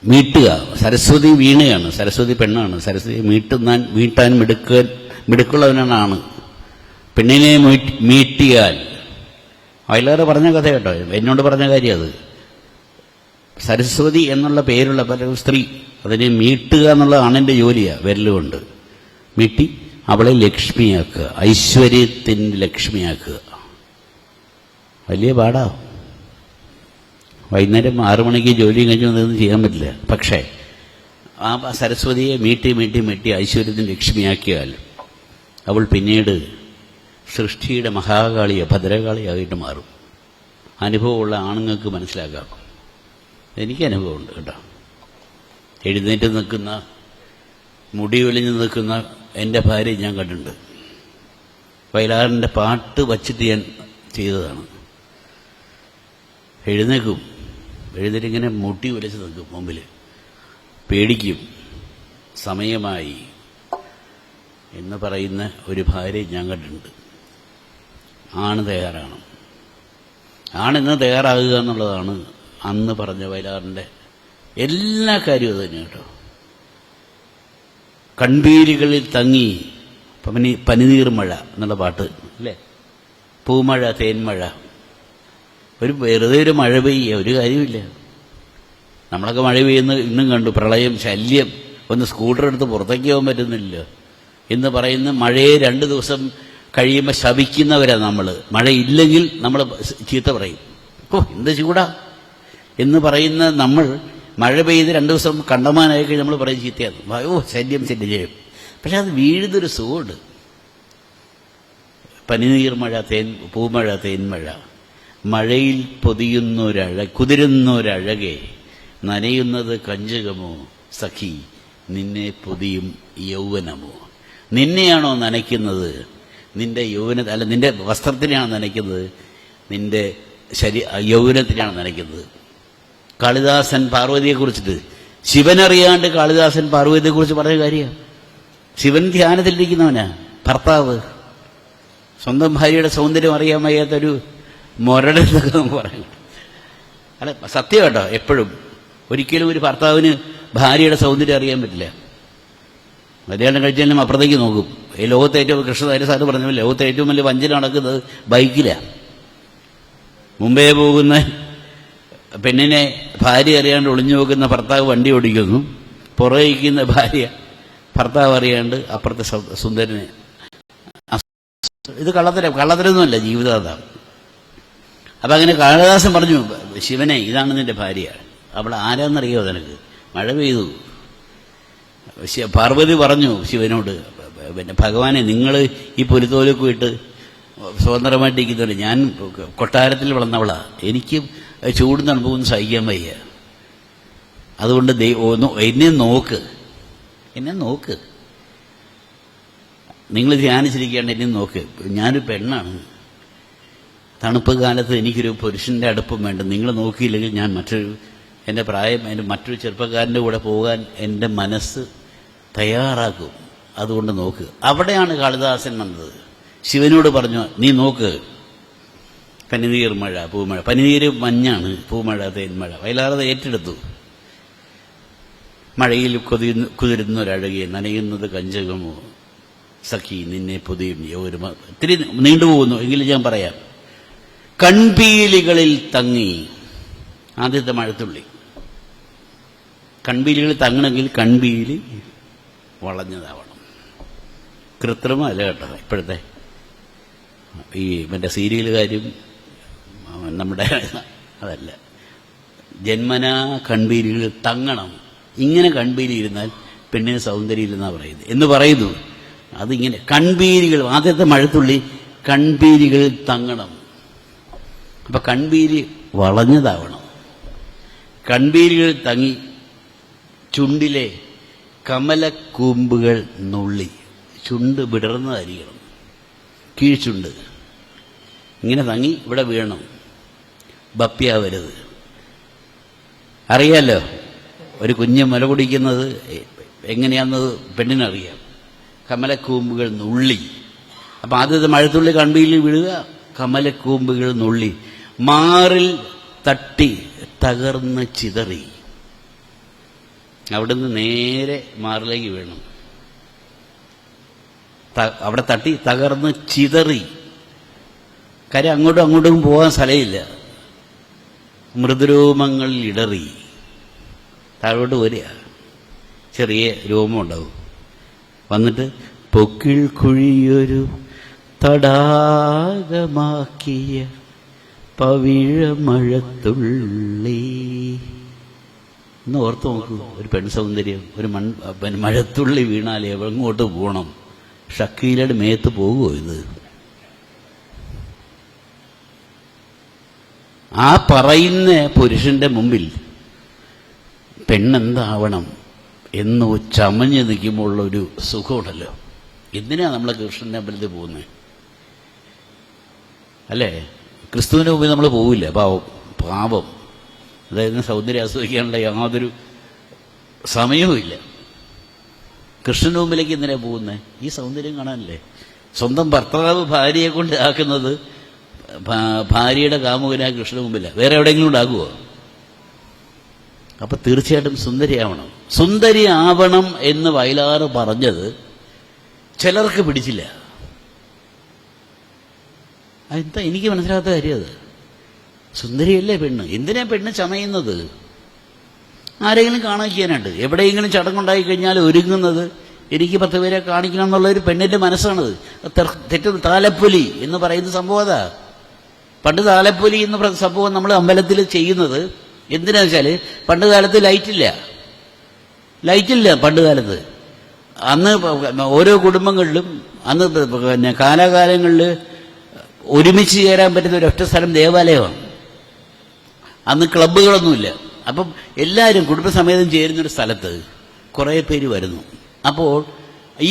മീട്ടുക. സരസ്വതി വീണയാണ്, സരസ്വതി പെണ്ണാണ്. സരസ്വതി മീട്ടാൻ മിടുക്കുള്ളവനാണ് ആണ്. പെണ്ണിനെ മീട്ടിയാൽ, വയലാർ പറഞ്ഞ കഥ കേട്ടോ, എന്നോട് പറഞ്ഞ കാര്യം അത്. സരസ്വതി എന്നുള്ള പേരുള്ള പല സ്ത്രീ, അതിനെ മീട്ടുക എന്നുള്ള ആണിൻ്റെ ജോലിയാണ്. വിരലുകൊണ്ട് മീട്ടി അവളെ ലക്ഷ്മിയാക്കുക, ഐശ്വര്യത്തിൻ്റെ ലക്ഷ്മിയാക്കുക. വലിയ പാടാ. വൈകുന്നേരം 6 മണിക്ക് ജോലിയും കഴിഞ്ഞു ഒന്നും ചെയ്യാൻ പറ്റില്ല. പക്ഷേ ആ സരസ്വതിയെ മീട്ടി ഐശ്വര്യത്തിൻ്റെ ലക്ഷ്മിയാക്കിയാൽ അവൾ പിന്നീട് സൃഷ്ടിയുടെ മഹാകാളിയ ഭദ്രകാളിയായിട്ട് മാറും. അനുഭവമുള്ള ആണുങ്ങൾക്ക് മനസ്സിലാക്കാം. എനിക്ക് അനുഭവമുണ്ട് കേട്ടോ. എഴുന്നേറ്റ് നിൽക്കുന്ന, മുടി ഒലിഞ്ഞ് നിൽക്കുന്ന എൻ്റെ ഭാര്യ ഞാൻ കണ്ടിട്ടുണ്ട്. വയലാറിൻ്റെ പാട്ട് വച്ചിട്ട് ഞാൻ ചെയ്തതാണ്. എഴുന്നേറ്റിങ്ങനെ മുട്ടി ഒലിച്ച് നിൽക്കും മുമ്പിൽ. പേടിക്കും. സമയമായി എന്ന് പറയുന്ന ഒരു ഭാര്യ ഞാൻ കണ്ടിട്ടുണ്ട്. ആണ് തയ്യാറാണ്. ആണെന്ന് തയ്യാറാകുക എന്നുള്ളതാണ് അന്ന് പറഞ്ഞ വയലാറിൻ്റെ എല്ലാ കാര്യവും അത് തന്നെ കേട്ടോ. കൺപീലികളിൽ തങ്ങി പനിനീർ മഴ എന്നുള്ള പാട്ട് അല്ലേ, പൂമഴ തേന്മഴ. വെറുതെ ഒരു മഴ പെയ്യുക, ഒരു കാര്യമില്ല. നമ്മളൊക്കെ മഴ പെയ്യുന്ന ഇന്നും കണ്ടു, പ്രളയം, ശല്യം, ഒന്ന് സ്കൂട്ടർ എടുത്ത് പുറത്തേക്ക് പോകാൻ പറ്റുന്നില്ല എന്ന് പറയുന്ന മഴയെ 2 ദിവസം കഴിയുമ്പോൾ ശപിക്കുന്നവരാണ് നമ്മൾ. മഴയില്ലെങ്കിൽ നമ്മൾ ചീത്ത പറയും. എന്ത് ചൂടാ എന്ന് പറയുന്ന നമ്മൾ മഴ പെയ്ത് 2 ദിവസം കണ്ടമാനായി കഴിഞ്ഞ് നമ്മൾ പറയും ചീത്തയാണ്. ശല്യം ചെയ്യും. പക്ഷെ അത് വീഴുന്നൊരു സുഖമുണ്ട്. പനിനീർ മഴ, പൂമഴ തേന്മഴ, മഴയിൽ കുതിരുന്നൊരഴകെ, നനയുന്നത് കഞ്ചകമോ സഖി, നിന്നെ പൊതിയും യൗവനമോ. നിന്നെയാണോ നനയ്ക്കുന്നത്? നിന്റെ നിന്റെ വസ്ത്രത്തിനെയാണോ നനയ്ക്കുന്നത്? നിന്റെ യൗവനത്തിനെയാണോ നനയ്ക്കുന്നത്? കാളിദാസൻ പാർവതിയെക്കുറിച്ചിട്ട്, ശിവനറിയാണ്ട് കാളിദാസൻ പാർവതിയെക്കുറിച്ച് പറഞ്ഞ കാര്യമാണ്. ശിവൻ ധ്യാനത്തിലിരിക്കുന്നവനാ, ഭർത്താവ്. സ്വന്തം ഭാര്യയുടെ സൗന്ദര്യം അറിയാൻ വയ്യാത്തൊരു മൊരടെന്നൊക്കെ നമുക്ക് പറയാം. അല്ല, സത്യം കേട്ടോ. എപ്പോഴും ഒരിക്കലും ഒരു ഭർത്താവിന് ഭാര്യയുടെ സൗന്ദര്യം അറിയാൻ പറ്റില്ല. കല്യാണം കഴിച്ചാലും അപ്പുറത്തേക്ക് നോക്കും. ഈ ലോകത്തെ ഏറ്റവും, കൃഷ്ണനായ സാറ് പറഞ്ഞ ലോകത്തെ ഏറ്റവും വലിയ വഞ്ചന നടക്കുന്നത് ബൈക്കിലാണ്. മുമ്പേ പോകുന്ന പെണ്ണിനെ ഭാര്യ അറിയാണ്ട് ഒളിഞ്ഞു നോക്കുന്ന ഭർത്താവ് വണ്ടി ഓടിക്കുന്നു, പുറകിക്കുന്ന ഭാര്യ ഭർത്താവ് അറിയാണ്ട് അപ്പുറത്തെ സുന്ദരനെ. ഇത് കള്ളത്തരമൊന്നുമല്ല, ജീവിതകഥ. അപ്പം അങ്ങനെ കാളിദാസൻ പറഞ്ഞു, ശിവനെ ഇതാണ് നിന്റെ ഭാര്യ. അവൾ ആരാന്നറിയോ നിനക്ക്? മഴ പെയ്തു. പാർവതി പറഞ്ഞു ശിവനോട്, പിന്നെ ഭഗവാനെ, നിങ്ങൾ ഈ പുലിത്തോലൊക്കെ ഇട്ട് സ്വതന്ത്രമായിട്ടിരിക്കുന്നില്ല. ഞാൻ കൊട്ടാരത്തിൽ വളർന്നവളാ, എനിക്ക് ചൂടും തണുപ്പൊന്നും സഹിക്കാൻ വയ്യ. അതുകൊണ്ട് എന്നെ നോക്ക്. നിങ്ങൾ ധ്യാനിച്ചിരിക്കുകയാണ്, എന്നെ നോക്ക്. ഞാനൊരു പെണ്ണാണ്. തണുപ്പ് കാലത്ത് എനിക്കൊരു പുരുഷന്റെ അടുപ്പം വേണ്ട. നിങ്ങൾ നോക്കിയില്ലെങ്കിൽ ഞാൻ എൻ്റെ പ്രായം മറ്റൊരു ചെറുപ്പക്കാരൻ്റെ കൂടെ പോകാൻ എൻ്റെ മനസ്സ് തയ്യാറാക്കും. അതുകൊണ്ട് നോക്ക്. അവിടെയാണ് കാളിദാസൻ വന്നത്. ശിവനോട് പറഞ്ഞു, നീ നോക്ക്. പനിനീർ മഴ, പൂമഴ. പനിനീര് മഞ്ഞാണ്, പൂമഴ തേന്മഴ. വയലാറത് ഏറ്റെടുത്തു. മഴയിൽ കുതിരുന്നൊരഴകെ, നനയുന്നത് കഞ്ചകമോ സഖി, നിന്നെ പൊതിയും യൗവനമോ. ഒത്തിരി നീണ്ടുപോകുന്നു, എങ്കിലും ഞാൻ പറയാം. കൺപീലികളിൽ തങ്ങി. ആദ്യത്തെ മഴത്തുള്ളി. കൺപീലികളിൽ തങ്ങണമെങ്കിൽ കൺപീലി വളഞ്ഞതാവണം. കൃത്രിമല്ല കേട്ടോ. ഇപ്പോഴത്തെ ഈ മറ്റേ സീരിയലുകാരും നമ്മുടെ അതല്ല, ജന്മനാ കൺപീലികൾ തങ്ങണം. ഇങ്ങനെ കൺപീലി ഇരുന്നാൽ പെണ്ണിന് സൗന്ദര്യം ഇല്ലെന്നാണ് പറയുന്നത് എന്ന് പറയുന്നു. അതിങ്ങനെ കൺപീലികൾ, ആദ്യത്തെ മഴത്തുള്ളി കൺപീലികളിൽ തങ്ങണം. അപ്പൊ കൺപീലി വളഞ്ഞതാവണം. കൺപീലികൾ തങ്ങി ചുണ്ടിലെ കമലക്കൂമ്പുകൾ നുള്ളി. ചുണ്ട് വിടർന്നതായിരിക്കണം, കീഴ്ചുണ്ട് ഇങ്ങനെ തങ്ങി ഇവിടെ വീഴണം. ബപ്പിയാവരുത്. അറിയാലോ ഒരു കുഞ്ഞ് മുല കുടിക്കുന്നത് എങ്ങനെയാണെന്നത് പെണ്ണിനറിയാം. കമലക്കൂമ്പുകൾ നുള്ളി. അപ്പം ആദ്യത്തെ മഴത്തുള്ളി കൺപീലിൽ വീഴുക, കമലക്കൂമ്പുകൾ നുള്ളി. മാറിൽ തട്ടി തകർന്ന് ചിതറി. അവിടുന്ന് നേരെ മാറിലേക്ക് വീണം. അവിടെ തട്ടി തകർന്ന് ചിതറി. കാര്യം അങ്ങോട്ടും പോകാൻ സ്ഥലമില്ല. മൃദുരോമങ്ങളിൽ ഇടറി താഴോട്ട് വരിക. ചെറിയ രോമം ഉണ്ടാവും. വന്നിട്ട് പൊക്കിൾ കുഴിയൊരു തടാകമാക്കിയ പവിഴമഴത്തുള്ളി എന്ന് ഓർത്ത് നോക്കൂ. ഒരു പെൺസൗന്ദര്യം, ഒരു മഴത്തുള്ളി വീണാൽ എങ്ങോട്ട് പോകണം? ഷക്കീലയുടെ മേത്ത് പോകുമോ ഇത്? ആ പറയുന്ന പുരുഷന്റെ മുമ്പിൽ പെണ്ണെന്താവണം എന്ന് ചമഞ്ഞ് നിൽക്കുമ്പോഴുള്ള ഒരു സുഖമുണ്ടല്ലോ. എന്തിനാ നമ്മളെ കൃഷ്ണന്റെ അമ്പലത്തിൽ പോകുന്നത്? അല്ലേ? ക്രിസ്തുവിന്റെ മുമ്പിൽ നമ്മൾ പോവില്ല. പാപം. അതായത് സൗന്ദര്യം ആസ്വദിക്കാനുള്ള യാതൊരു സമയവുമില്ല. കൃഷ്ണന്റെ മുമ്പിലേക്ക് എന്തിനാ പോകുന്നത്? ഈ സൗന്ദര്യം കാണാനല്ലേ. സ്വന്തം ഭർത്താവ് ഭാര്യയെ കൊണ്ട് ആക്കുന്നത് ഭാര്യയുടെ കാമുകനായ കൃഷ്ണന് മുമ്പില്ല. വേറെ എവിടെയെങ്കിലും ഉണ്ടാകുമോ? അപ്പൊ തീർച്ചയായിട്ടും സുന്ദരിയാവണം. സുന്ദരിയാവണം എന്ന് വയലാർ പറഞ്ഞത് ചിലർക്ക് പിടിച്ചില്ല. അതെന്താ എനിക്ക് മനസ്സിലാകാത്ത കാര്യം അത്. സുന്ദരിയല്ലേ പെണ്ണ്? എന്തിനാ പെണ്ണ് ചമയുന്നത്? ആരെങ്കിലും കാണാൻ ചെയ്യാനായിട്ട് എവിടെയെങ്കിലും ചടങ്ങുണ്ടായി കഴിഞ്ഞാൽ ഒരുങ്ങുന്നത് എനിക്ക് 10 പേരെ കാണിക്കണം എന്നുള്ള ഒരു പെണ്ണിന്റെ മനസ്സാണത്. തെറ്റും. താലപ്പൊലി എന്ന് പറയുന്ന സംഭവം അതാ. പണ്ട് താലപ്പൊലി എന്ന സംഭവം നമ്മൾ അമ്പലത്തിൽ ചെയ്യുന്നത് എന്തിനാ വെച്ചാൽ പണ്ട് കാലത്ത് ലൈറ്റില്ല പണ്ട് കാലത്ത്. അന്ന് ഓരോ കുടുംബങ്ങളിലും അന്ന് പിന്നെ കാലാകാലങ്ങളിൽ ഒരുമിച്ച് ചേരാൻ പറ്റുന്ന ഒരൊറ്റ സ്ഥലം ദേവാലയമാണ്. അന്ന് ക്ലബ്ബുകളൊന്നുമില്ല. അപ്പം എല്ലാവരും കുടുംബസമേതം ചേരുന്നൊരു സ്ഥലത്ത് കുറേ പേര് വരുന്നു. അപ്പോൾ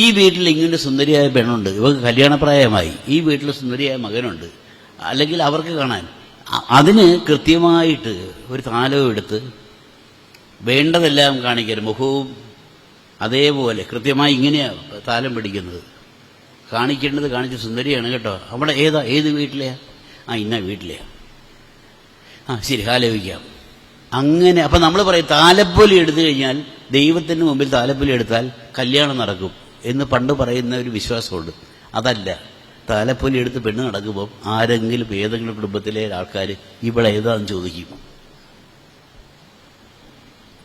ഈ വീട്ടിൽ ഇങ്ങനെ സുന്ദരിയായ പെണ്ണുണ്ട്, ഇവർക്ക് കല്യാണപ്രായമായി, ഈ വീട്ടിൽ സുന്ദരിയായ മകനുണ്ട്, അല്ലെങ്കിൽ അവർക്ക് കാണാൻ. അതിന് കൃത്യമായിട്ട് ഒരു താലവും എടുത്ത് വേണ്ടതെല്ലാം കാണിക്കരുത്. മുഖവും അതേപോലെ കൃത്യമായി ഇങ്ങനെയാണ് താലം പിടിക്കുന്നത്. കാണിക്കേണ്ടത് കാണിച്ച് സുന്ദരിയാണ് കേട്ടോ. അവിടെ ഏത് വീട്ടിലെയാ? ഇന്ന വീട്ടിലെയാ. ശരി, ആലോചിക്കാം. അങ്ങനെ അപ്പം നമ്മൾ പറയും താലപ്പൊലി എടുത്തു കഴിഞ്ഞാൽ, ദൈവത്തിന് മുമ്പിൽ താലപ്പൊലി എടുത്താൽ കല്യാണം നടക്കും എന്ന് പണ്ട് പറയുന്ന ഒരു വിശ്വാസമുണ്ട്. അതല്ല. താലപ്പൊലി എടുത്ത് പെണ്ണ് നടക്കുമ്പോൾ ആരെങ്കിലും ഏതെങ്കിലും കുടുംബത്തിലെ ആൾക്കാർ ഇവിടെ ഏതാന്ന് ചോദിക്കും.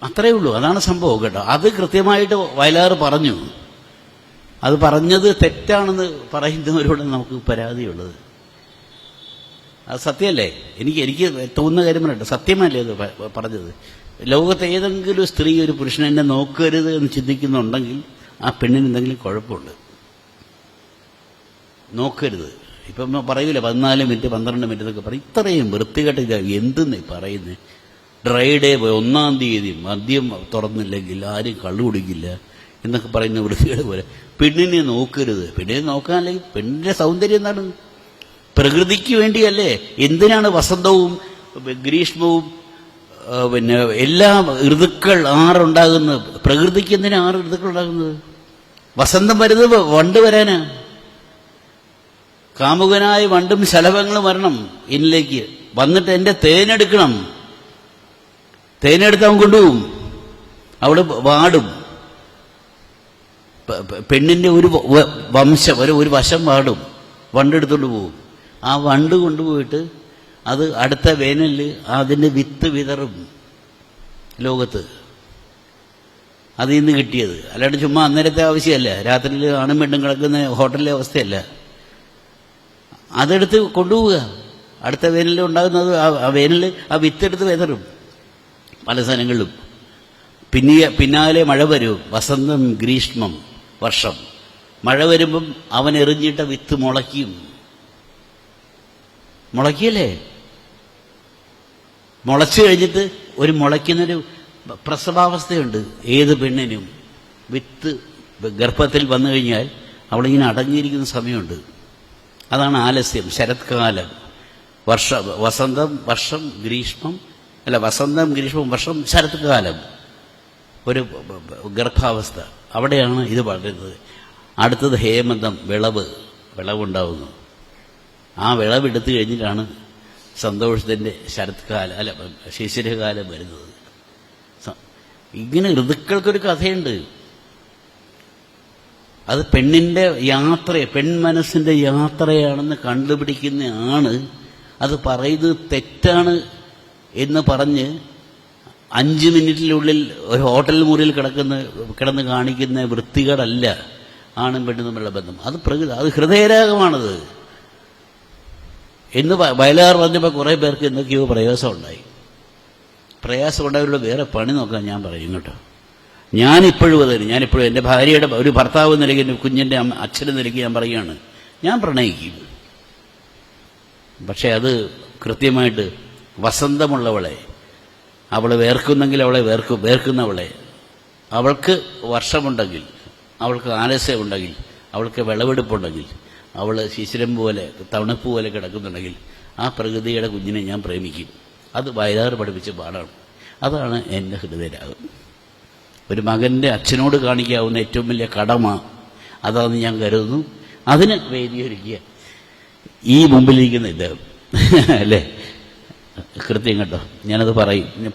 അത്രയേ ഉള്ളൂ. അതാണ് സംഭവം കേട്ടോ. അത് കൃത്യമായിട്ട് വയലാർ പറഞ്ഞു. അത് പറഞ്ഞത് തെറ്റാണെന്ന് പറയുന്നവരോട് നമുക്ക് പരാതിയുള്ളത്. അത് സത്യമല്ലേ? എനിക്ക് തോന്നുന്ന കാര്യം പറയട്ടെ, സത്യമല്ലേ അത് പറഞ്ഞത്? ലോകത്തെ ഏതെങ്കിലും സ്ത്രീ ഒരു പുരുഷനെ നോക്കരുത് എന്ന് ചിന്തിക്കുന്നുണ്ടെങ്കിൽ ആ പെണ്ണിന് എന്തെങ്കിലും കുഴപ്പമുണ്ട്. നോക്കരുത്. ഇപ്പം പറയൂല 14 മിനിറ്റ് 12 മിനിറ്റ് എന്നൊക്കെ പറയും. ഇത്രയും വൃത്തികെട്ട എന്തെന്ന് പറയുന്നത്? ഡ്രൈ ഡേ 1-ാം തീയതി മദ്യം തുറന്നില്ലെങ്കിൽ ആരും കള്ളു കുടിക്കില്ല എന്നൊക്കെ പറയുന്ന വൃത്തികേട് പോലെ. പെണ്ണിനെ നോക്കരുത്. പെണ്ണിനെ നോക്കാനല്ലെങ്കിൽ പെണ്ണിന്റെ സൗന്ദര്യം എന്താണ്? പ്രകൃതിക്ക് വേണ്ടിയല്ലേ? എന്തിനാണ് വസന്തവും ഗ്രീഷ്മവും പിന്നെ എല്ലാ ഋതുക്കൾ 6 ഉണ്ടാകുന്നത്? പ്രകൃതിക്ക് എന്തിനാ 6 ഋതുക്കൾ ഉണ്ടാകുന്നത്? വസന്തം വരുന്നത് വണ്ട് വരാനാ. കാമുകനായ വണ്ടും ശലഭങ്ങളും വരണം എന്നിലേക്ക്, വന്നിട്ട് എന്റെ തേനെടുക്കണം. തേനെടുത്ത് അവൻ കൊണ്ടുപോകും, അവിടെ വാടും. പെണ്ണിന്റെ ഒരു വംശം ഒരു വശം വാടും, വണ്ടെടുത്തോണ്ട് പോകും. ആ വണ്ട് കൊണ്ടുപോയിട്ട് അത് അടുത്ത വേനലിൽ അതിൻ്റെ വിത്ത് വിതറും ലോകത്ത്. അതിൽ നിന്ന് കിട്ടിയത്. അല്ലാണ്ട് ചുമ്മാ അന്നേരത്തെ ആവശ്യമല്ല. രാത്രിയിൽ ആണും പെണ്ണും കിടക്കുന്ന ഹോട്ടലിലെ അവസ്ഥയല്ല. അതെടുത്ത് കൊണ്ടുപോവുക. അടുത്ത വേനലിൽ ഉണ്ടാകുന്നത് ആ വേനലിൽ ആ വിത്തെടുത്ത് വിതറും പല സ്ഥലങ്ങളിലും. പിന്നാലെ മഴ വരും. വസന്തം ഗ്രീഷ്മം വർഷം. മഴ വരുമ്പം അവൻ എറിഞ്ഞിട്ട വിത്ത് മുളയ്ക്കല്ലേ? മുളച്ചു കഴിഞ്ഞിട്ട് ഒരു മുളയ്ക്കുന്നൊരു പ്രസവാവസ്ഥയുണ്ട് ഏത് പെണ്ണിനും. വിത്ത് ഗർഭത്തിൽ വന്നു കഴിഞ്ഞാൽ അവളിങ്ങനെ അടങ്ങിയിരിക്കുന്ന സമയമുണ്ട്. അതാണ് ആലസ്യം. ശരത്കാലം, വസന്തം, വർഷം, ഗ്രീഷ്മം. അല്ല, വസന്തം, ഗ്രീഷ്മം, വർഷം, ശരത്കാലം. ഒരു ഗർഭാവസ്ഥ. അവിടെയാണ് ഇത് വളരുന്നത്. അടുത്തത് ഹേമന്തം, വിളവുണ്ടാവുന്നു. ആ വിളവെടുത്തു കഴിഞ്ഞിട്ടാണ് സന്തോഷത്തിൻ്റെ ശരത്കാലം, അല്ല ശിശിരകാലം വരുന്നത്. ഇങ്ങനെ ഋതുക്കൾക്കൊരു കഥയുണ്ട്. അത് പെണ്ണിൻ്റെ പെൺമനസ്സിൻ്റെ യാത്രയാണെന്ന് കണ്ടുപിടിക്കുന്നതാണ്. അത് പറയുന്നത് തെറ്റാണ് എന്ന് പറഞ്ഞ് 5 മിനിറ്റിനുള്ളിൽ ഒരു ഹോട്ടൽ മുറിയിൽ കിടന്ന് കാണിക്കുന്ന വൃത്തികേടല്ല ആണും പെണ്ണും തമ്മിലുള്ള ബന്ധം. അത് ഹൃദയരാഗമാണത് എന്ന് വയലാർ പറഞ്ഞപ്പോൾ കുറേ പേർക്ക് എന്തൊക്കെയോ പ്രയാസം ഉണ്ടായവരുടെ വേറെ പണി നോക്കാൻ ഞാൻ പറയും കേട്ടോ. ഞാനിപ്പോഴും എൻ്റെ ഭാര്യയുടെ ഒരു ഭർത്താവ് നിലയ്ക്ക്, എൻ്റെ കുഞ്ഞിൻ്റെ അച്ഛൻ്റെ നിലയ്ക്ക് ഞാൻ പറയുകയാണ്, ഞാൻ പ്രണയിക്കും. പക്ഷെ അത് കൃത്യമായിട്ട് വസന്തമുള്ളവളെ, അവൾ വേർക്കുന്നെങ്കിൽ അവളെ വേർക്കുന്നവളെ, അവൾക്ക് വർഷമുണ്ടെങ്കിൽ, അവൾക്ക് ആലസ്യമുണ്ടെങ്കിൽ, അവൾക്ക് വിളവെടുപ്പുണ്ടെങ്കിൽ, അവൾ ശിശിരം പോലെ തണുപ്പ് പോലെ കിടക്കുന്നുണ്ടെങ്കിൽ ആ പ്രകൃതിയുടെ കുഞ്ഞിനെ ഞാൻ പ്രേമിക്കും. അത് വയലാർ പഠിപ്പിച്ച പാടാണ്. അതാണ് എൻ്റെ ഹൃദയരാഗം. ഒരു മകൻ്റെ അച്ഛനോട് കാണിക്കാവുന്ന ഏറ്റവും വലിയ കടമ അതാണെന്ന് ഞാൻ കരുതുന്നു. അതിന് വേദിയൊരുക്കിയ ഈ മുമ്പിലിരിക്കുന്ന ഇദ്ദേഹം അല്ലേ, കൃത്യം കേട്ടോ. ഞാനത്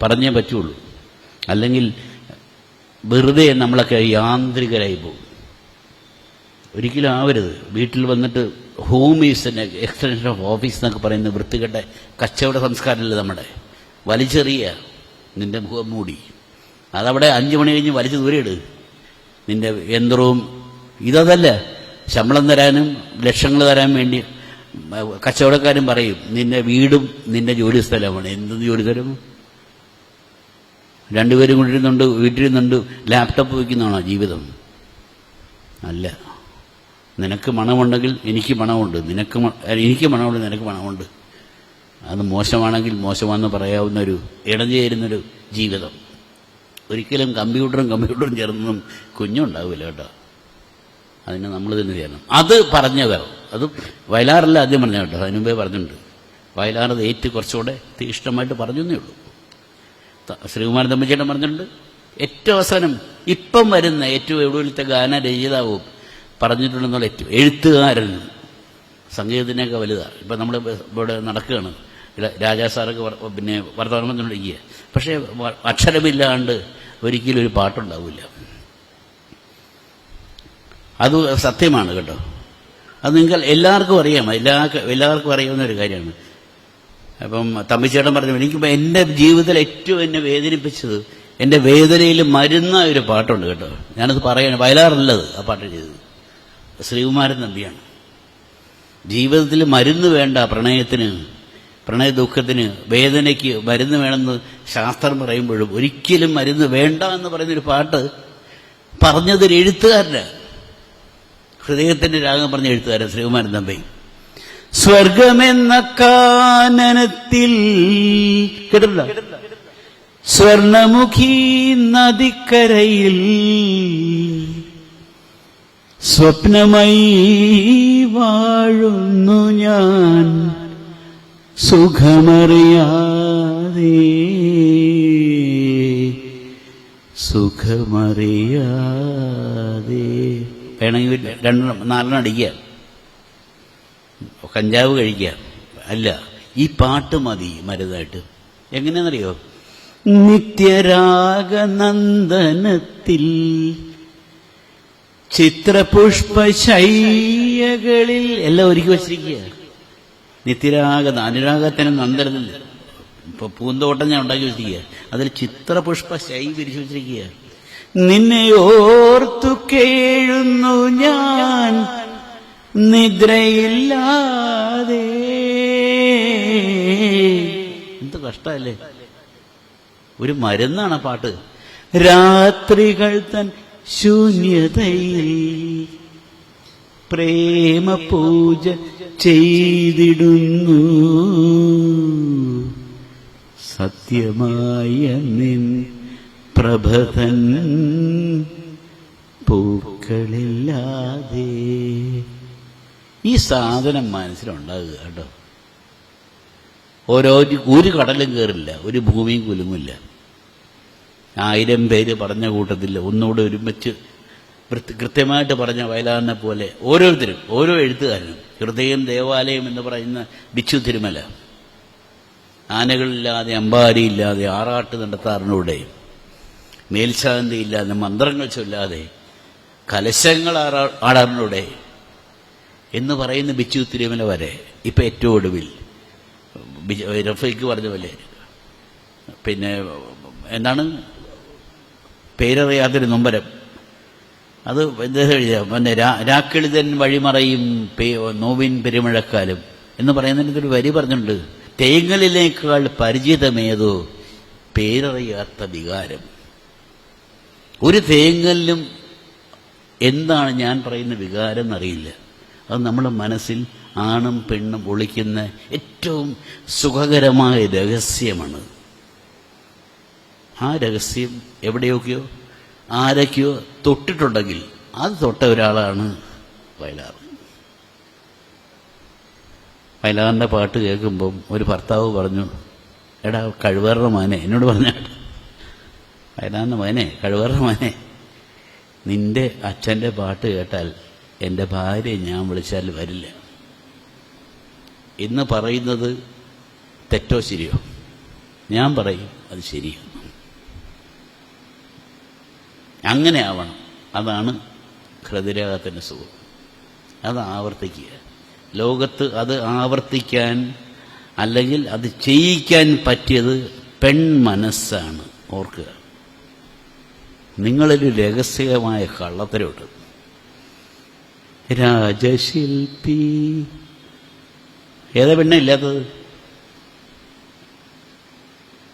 പറഞ്ഞേ പറ്റുള്ളൂ. അല്ലെങ്കിൽ വെറുതെ നമ്മളൊക്കെ യാന്ത്രികരായി പോകും. ഒരിക്കലും ആവരുത്. വീട്ടിൽ വന്നിട്ട് home is extension of office എന്നൊക്കെ പറയുന്ന വൃത്തികെട്ട കച്ചവട സംസ്കാരമല്ലേ നമ്മുടെ. വലിച്ചെറിയ നിന്റെ മുഖം മൂടി, അതവിടെ 5 മണി കഴിഞ്ഞ് വലിച്ചു ദൂരെ ഇട് നിന്റെ യന്ത്രവും. ഇതല്ല, ശമ്പളം തരാനും ലക്ഷങ്ങൾ തരാൻ വേണ്ടി കച്ചവടക്കാരും പറയും നിന്റെ വീടും നിന്റെ ജോലി സ്ഥലമാണ്. എന്ത് ജോലി സ്ഥലം? രണ്ടുപേരും കൊണ്ടിരുന്നുണ്ട്, വീട്ടിലിരുന്നുണ്ട്, ലാപ്ടോപ്പ് വയ്ക്കുന്നതാണോ ജീവിതം? അല്ല. നിനക്ക് മണമുണ്ടെങ്കിൽ എനിക്ക് മണമുണ്ട്, എനിക്ക് മണമുണ്ട്, നിനക്ക് മണമുണ്ട്. അത് മോശമാണെങ്കിൽ മോശമാണെന്ന് പറയാവുന്നൊരു ഇടഞ്ഞേരുന്നൊരു ജീവിതം. ഒരിക്കലും കമ്പ്യൂട്ടറും ചേർന്നൊന്നും കുഞ്ഞുണ്ടാവില്ല കേട്ടോ. അതിന് നമ്മൾ തന്നെ ചെയ്യണം. അത് പറഞ്ഞവർ, അത് വയലാറല്ല ആദ്യം പറഞ്ഞ കേട്ടോ, അതിന് മുമ്പേ പറഞ്ഞിട്ടുണ്ട്. വയലാർ ഏറ്റു കുറച്ചുകൂടെ തീഷ്ണമായിട്ട് പറഞ്ഞേ ഉള്ളൂ. ശ്രീകുമാരൻ തമ്പിച്ചേട്ടൻ പറഞ്ഞിട്ടുണ്ട്. ഏറ്റവും അവസാനം ഇപ്പം വരുന്ന ഏറ്റവും ഒടുവിലത്തെ ഗാനരചയിതാവും പറഞ്ഞിട്ടുണ്ടെന്നുള്ള ഏറ്റവും എഴുത്തുകാരൻ സംഗീതത്തിനൊക്കെ വലുതാണ്. ഇപ്പം നമ്മൾ ഇവിടെ നടക്കുകയാണ്, രാജാ സാറൊക്കെ പിന്നെ വർത്തമാനം പറഞ്ഞുകൊണ്ടിരിക്കുക. പക്ഷേ അക്ഷരമില്ലാണ്ട് ഒരിക്കലും ഒരു പാട്ടുണ്ടാവില്ല. അത് സത്യമാണ് കേട്ടോ. അത് നിങ്ങൾക്ക് എല്ലാവർക്കും അറിയാം, എല്ലാവർക്കും അറിയാവുന്ന ഒരു കാര്യമാണ്. അപ്പം തമ്പിച്ചേട്ടൻ പറഞ്ഞു, എനിക്കിപ്പോൾ എൻ്റെ ജീവിതത്തിൽ ഏറ്റവും എന്നെ വേദനിപ്പിച്ചത്, എൻ്റെ വേദനയിൽ മരുന്ന ഒരു പാട്ടുണ്ട് കേട്ടോ. ഞാനത് പറയാണ്, വയലാറല്ലത് ആ പാട്ട് ചെയ്തത്, ശ്രീകുമാരൻ തമ്പിയാണ്. ജീവിതത്തിൽ മരുന്ന് വേണ്ട, പ്രണയത്തിന്, പ്രണയ ദുഃഖത്തിന്, വേദനയ്ക്ക് മരുന്ന് വേണമെന്ന് ശാസ്ത്രം പറയുമ്പോഴും ഒരിക്കലും മരുന്ന് വേണ്ട എന്ന് പറയുന്നൊരു പാട്ട് പറഞ്ഞതൊരു എഴുത്തുകാരന്, ഹൃദയത്തിന്റെ രാഗം പറഞ്ഞ എഴുത്തുകാരൻ ശ്രീകുമാരൻ തമ്പി. സ്വർഗമെന്ന കാനനത്തിൽ കേട്ടില്ല, സ്വർണമുഖി നദിക്കരയിൽ സ്വപ്നമായി വാഴുന്നു ഞാൻ സുഖമറിയാതെ, സുഖമറിയാതെ. വേണമെങ്കിൽ 2-4 അടിക്കുക, കഞ്ചാവ് കഴിക്കുക. അല്ല, ഈ പാട്ട് മതി മരുന്നായിട്ട്. എങ്ങനെയാണെന്നറിയോ? നിത്യരാഗനന്ദനത്തിൽ ചിത്രപുഷ്പശയ്യകളിൽ എല്ലാം ഒരുക്കി വച്ചിരിക്കുക. അനുരാഗത്തിനും നന്ദനത്തില്ല. ഇപ്പൊ പൂന്തോട്ടം ഞാൻ ഉണ്ടാക്കി വെച്ചിരിക്കുക, അതിൽ ചിത്രപുഷ്പശൈ വിരിച്ചു വെച്ചിരിക്കുക. നിന്നെ ഓർത്തു കേഴുന്നു ഞാൻ നിദ്രയില്ലാതെ. എന്ത് കഷ്ടല്ലേ, ഒരു മരുന്നാണ് ആ പാട്ട്. രാത്രികൾ തൻ ശൂന്യതയിൽ പ്രേമ പൂജ ചെയ്തിടുന്നു സത്യമായ നിൻ പ്രഭതൻ പൂക്കളില്ലാതെ. ഈ സാധനം മനസ്സിലുണ്ടാകുക കേട്ടോ. ഒരു കടലും കയറില്ല, ഒരു ഭൂമിയും കുലുങ്ങില്ല. 1000 പേര് പറഞ്ഞ കൂട്ടത്തിൽ ഒന്നുകൂടെ ഒരുമിച്ച് കൃത്യമായിട്ട് പറഞ്ഞ വയലാറിനെ പോലെ ഓരോരുത്തരും, ഓരോ എഴുത്തുകാരനും. ഹൃദയം ദേവാലയം എന്ന് പറയുന്ന ബിച്ചു തിരുമല, ആനകളില്ലാതെ അമ്പാരിയില്ലാതെ ആറാട്ട് നടത്താറിലൂടെ, മേൽശാന്തിയില്ലാതെ മന്ത്രങ്ങൾ ചൊല്ലാതെ കലശങ്ങൾ ആടാറിലൂടെ എന്ന് പറയുന്ന ബിച്ചു തിരുമല വരെ ഇപ്പം ഏറ്റവും ഒടുവിൽ റഫീഖ് പറഞ്ഞ പോലെ, പിന്നെ എന്താണ് പേരറിയാത്തൊരു നൊമ്പരം, അത് എന്താ എഴുതിയ പിന്നെ രാക്കിളിതൻ വഴിമറയും നോവിൻ പെരുമഴക്കാലം എന്ന് പറയുന്നതിനൊരു വരി പറഞ്ഞിട്ടുണ്ട്. തേങ്ങലിനേക്കാൾ പരിചിതമേതോ പേരറിയാത്ത വികാരം. ഒരു തേങ്ങലിനും എന്താണ് ഞാൻ പറയുന്ന വികാരം എന്നറിയില്ല. അത് നമ്മുടെ മനസ്സിൽ ആണും പെണ്ണും ഒളിക്കുന്ന ഏറ്റവും സുഖകരമായ രഹസ്യമാണ്. ആ രഹസ്യം എവിടെയൊക്കെയോ ആരൊക്കെയോ തൊട്ടിട്ടുണ്ടെങ്കിൽ അത് തൊട്ട ഒരാളാണ് വയലാർ. വയലാറിൻ്റെ പാട്ട് കേൾക്കുമ്പം ഒരു ഭർത്താവ് പറഞ്ഞു, എടാ കഴിവേറുടെ മോനെ, എന്നോട് പറഞ്ഞ വയലാറിൻ്റെ മോനെ, കഴിവേറുടെ മോനെ, നിന്റെ അച്ഛൻ്റെ പാട്ട് കേട്ടാൽ എൻ്റെ ഭാര്യയെ ഞാൻ വിളിച്ചാൽ വരില്ല. ഇന്ന് പറയുന്നത് തെറ്റോ ശരിയോ? ഞാൻ പറയും അത് ശരിയോ. അങ്ങനെ ആവണം. അതാണ് ഹൃദയരാഗത്തിൻ്റെ സുഖം. അത് ആവർത്തിക്കുക. ലോകത്ത് അത് ആവർത്തിക്കാൻ അല്ലെങ്കിൽ അത് ചെയ്യിക്കാൻ പറ്റിയത് പെൺമനസ്സാണ്. ഓർക്കുക, നിങ്ങളൊരു രഹസ്യമായ കള്ളത്തരമുണ്ട്. രാജശില്പി ഏതാ പെണ്ണില്ലാത്തത്?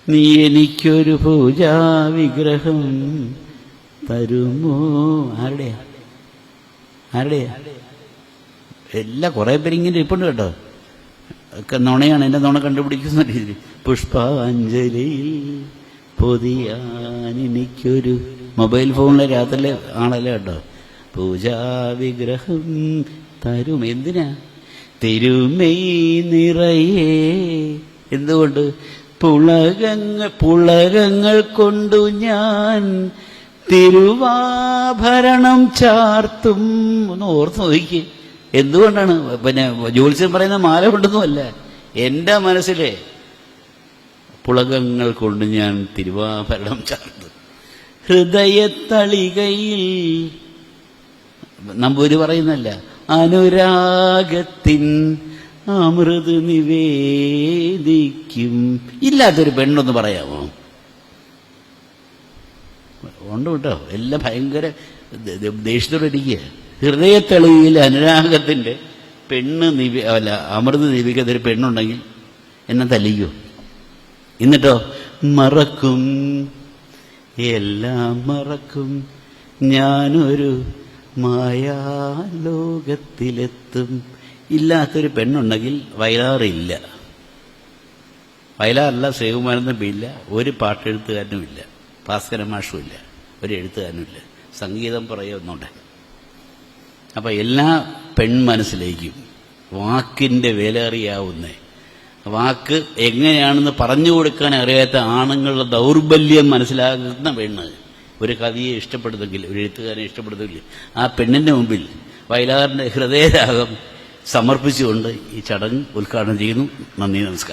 നീ എനിക്കൊരു പൂജാവിഗ്രഹം തരുമോ? ആരുടെയാ? എല്ലാം കുറേ പേരിങ്ങനെ ഇരിപ്പുണ്ട് കേട്ടോ. ഒക്കെ നുണയാണ്. എൻ്റെ നുണ കണ്ടുപിടിക്കുന്ന രീതി. പുഷ്പാഞ്ജലിയിൽ പൊതിയാൻ എനിക്കൊരു മൊബൈൽ ഫോണിലെ രാത്രിയിലെ ആണല്ലേ കേട്ടോ. പൂജാവിഗ്രഹം തരും. എന്തിനാ? തിരുമെയ് നിറയെ. എന്തുകൊണ്ട്? പുളകങ്ങൾ കൊണ്ടു ഞാൻ തിരുവാഭരണം ചാർത്തും. ഒന്ന് ഓർത്ത് നോക്കി. എന്തുകൊണ്ടാണ്? പിന്നെ ജ്യോത്സ്യം പറയുന്ന മാല കൊണ്ടൊന്നുമല്ല. എൻ്റെ മനസ്സിലെ പുളകങ്ങൾ കൊണ്ട് ഞാൻ തിരുവാഭരണം ചാർത്തും. ഹൃദയത്തളികയിൽ നമ്പൂരി പറയുന്നല്ല, അനുരാഗത്തിൻ അമൃത് നിവേദിക്കും. ഇല്ലാത്തൊരു പെണ്ണൊന്ന് പറയാമോ? ഉണ്ട് കേട്ടോ. എല്ലാം ഭയങ്കര ദേഷ്യത്തോടെ ഇരിക്കുക. ഹൃദയത്തെളിയിൽ അനുരാഗത്തിൻ്റെ പെണ്ണ് അമൃത് നിവേദിക്കാത്തൊരു പെണ്ണുണ്ടെങ്കിൽ എന്നെ തല്ലിക്കോ. എന്നിട്ടോ മറക്കും, എല്ലാം മറക്കും, ഞാനൊരു മായാലോകത്തിലെത്തും. ഇല്ലാത്തൊരു പെണ്ണുണ്ടെങ്കിൽ വയലാറില്ല. വയലാറില്ല, ശ്രീകുമാരൻ തമ്പിയില്ല, ഒരു പാട്ടെഴുത്തുകാരനുമില്ല, ഭാസ്കരൻ മാഷുമില്ല, ഒരു എഴുത്തുകാരനുമില്ല. സംഗീതം പറയുന്നുണ്ട്. അപ്പം എല്ലാ പെൺമനസ്സിലേക്കും വാക്കിൻ്റെ വില അറിയാവുന്ന, വാക്ക് എങ്ങനെയാണെന്ന് പറഞ്ഞു കൊടുക്കാൻ അറിയാത്ത ആണുങ്ങളുടെ ദൗർബല്യം മനസ്സിലാക്കുന്ന പെണ്ണ് ഒരു കവിയെ ഇഷ്ടപ്പെടുന്നെങ്കിൽ, ഒരു എഴുത്തുകാരനെ ഇഷ്ടപ്പെടുന്നെങ്കിൽ, ആ പെണ്ണിൻ്റെ മുമ്പിൽ വയലാറിൻ്റെ ഹൃദയരാഗം സമർപ്പിച്ചുകൊണ്ട് ഈ ചടങ്ങ് ഉദ്ഘാടനം ചെയ്യുന്നു. നന്ദി, നമസ്കാരം.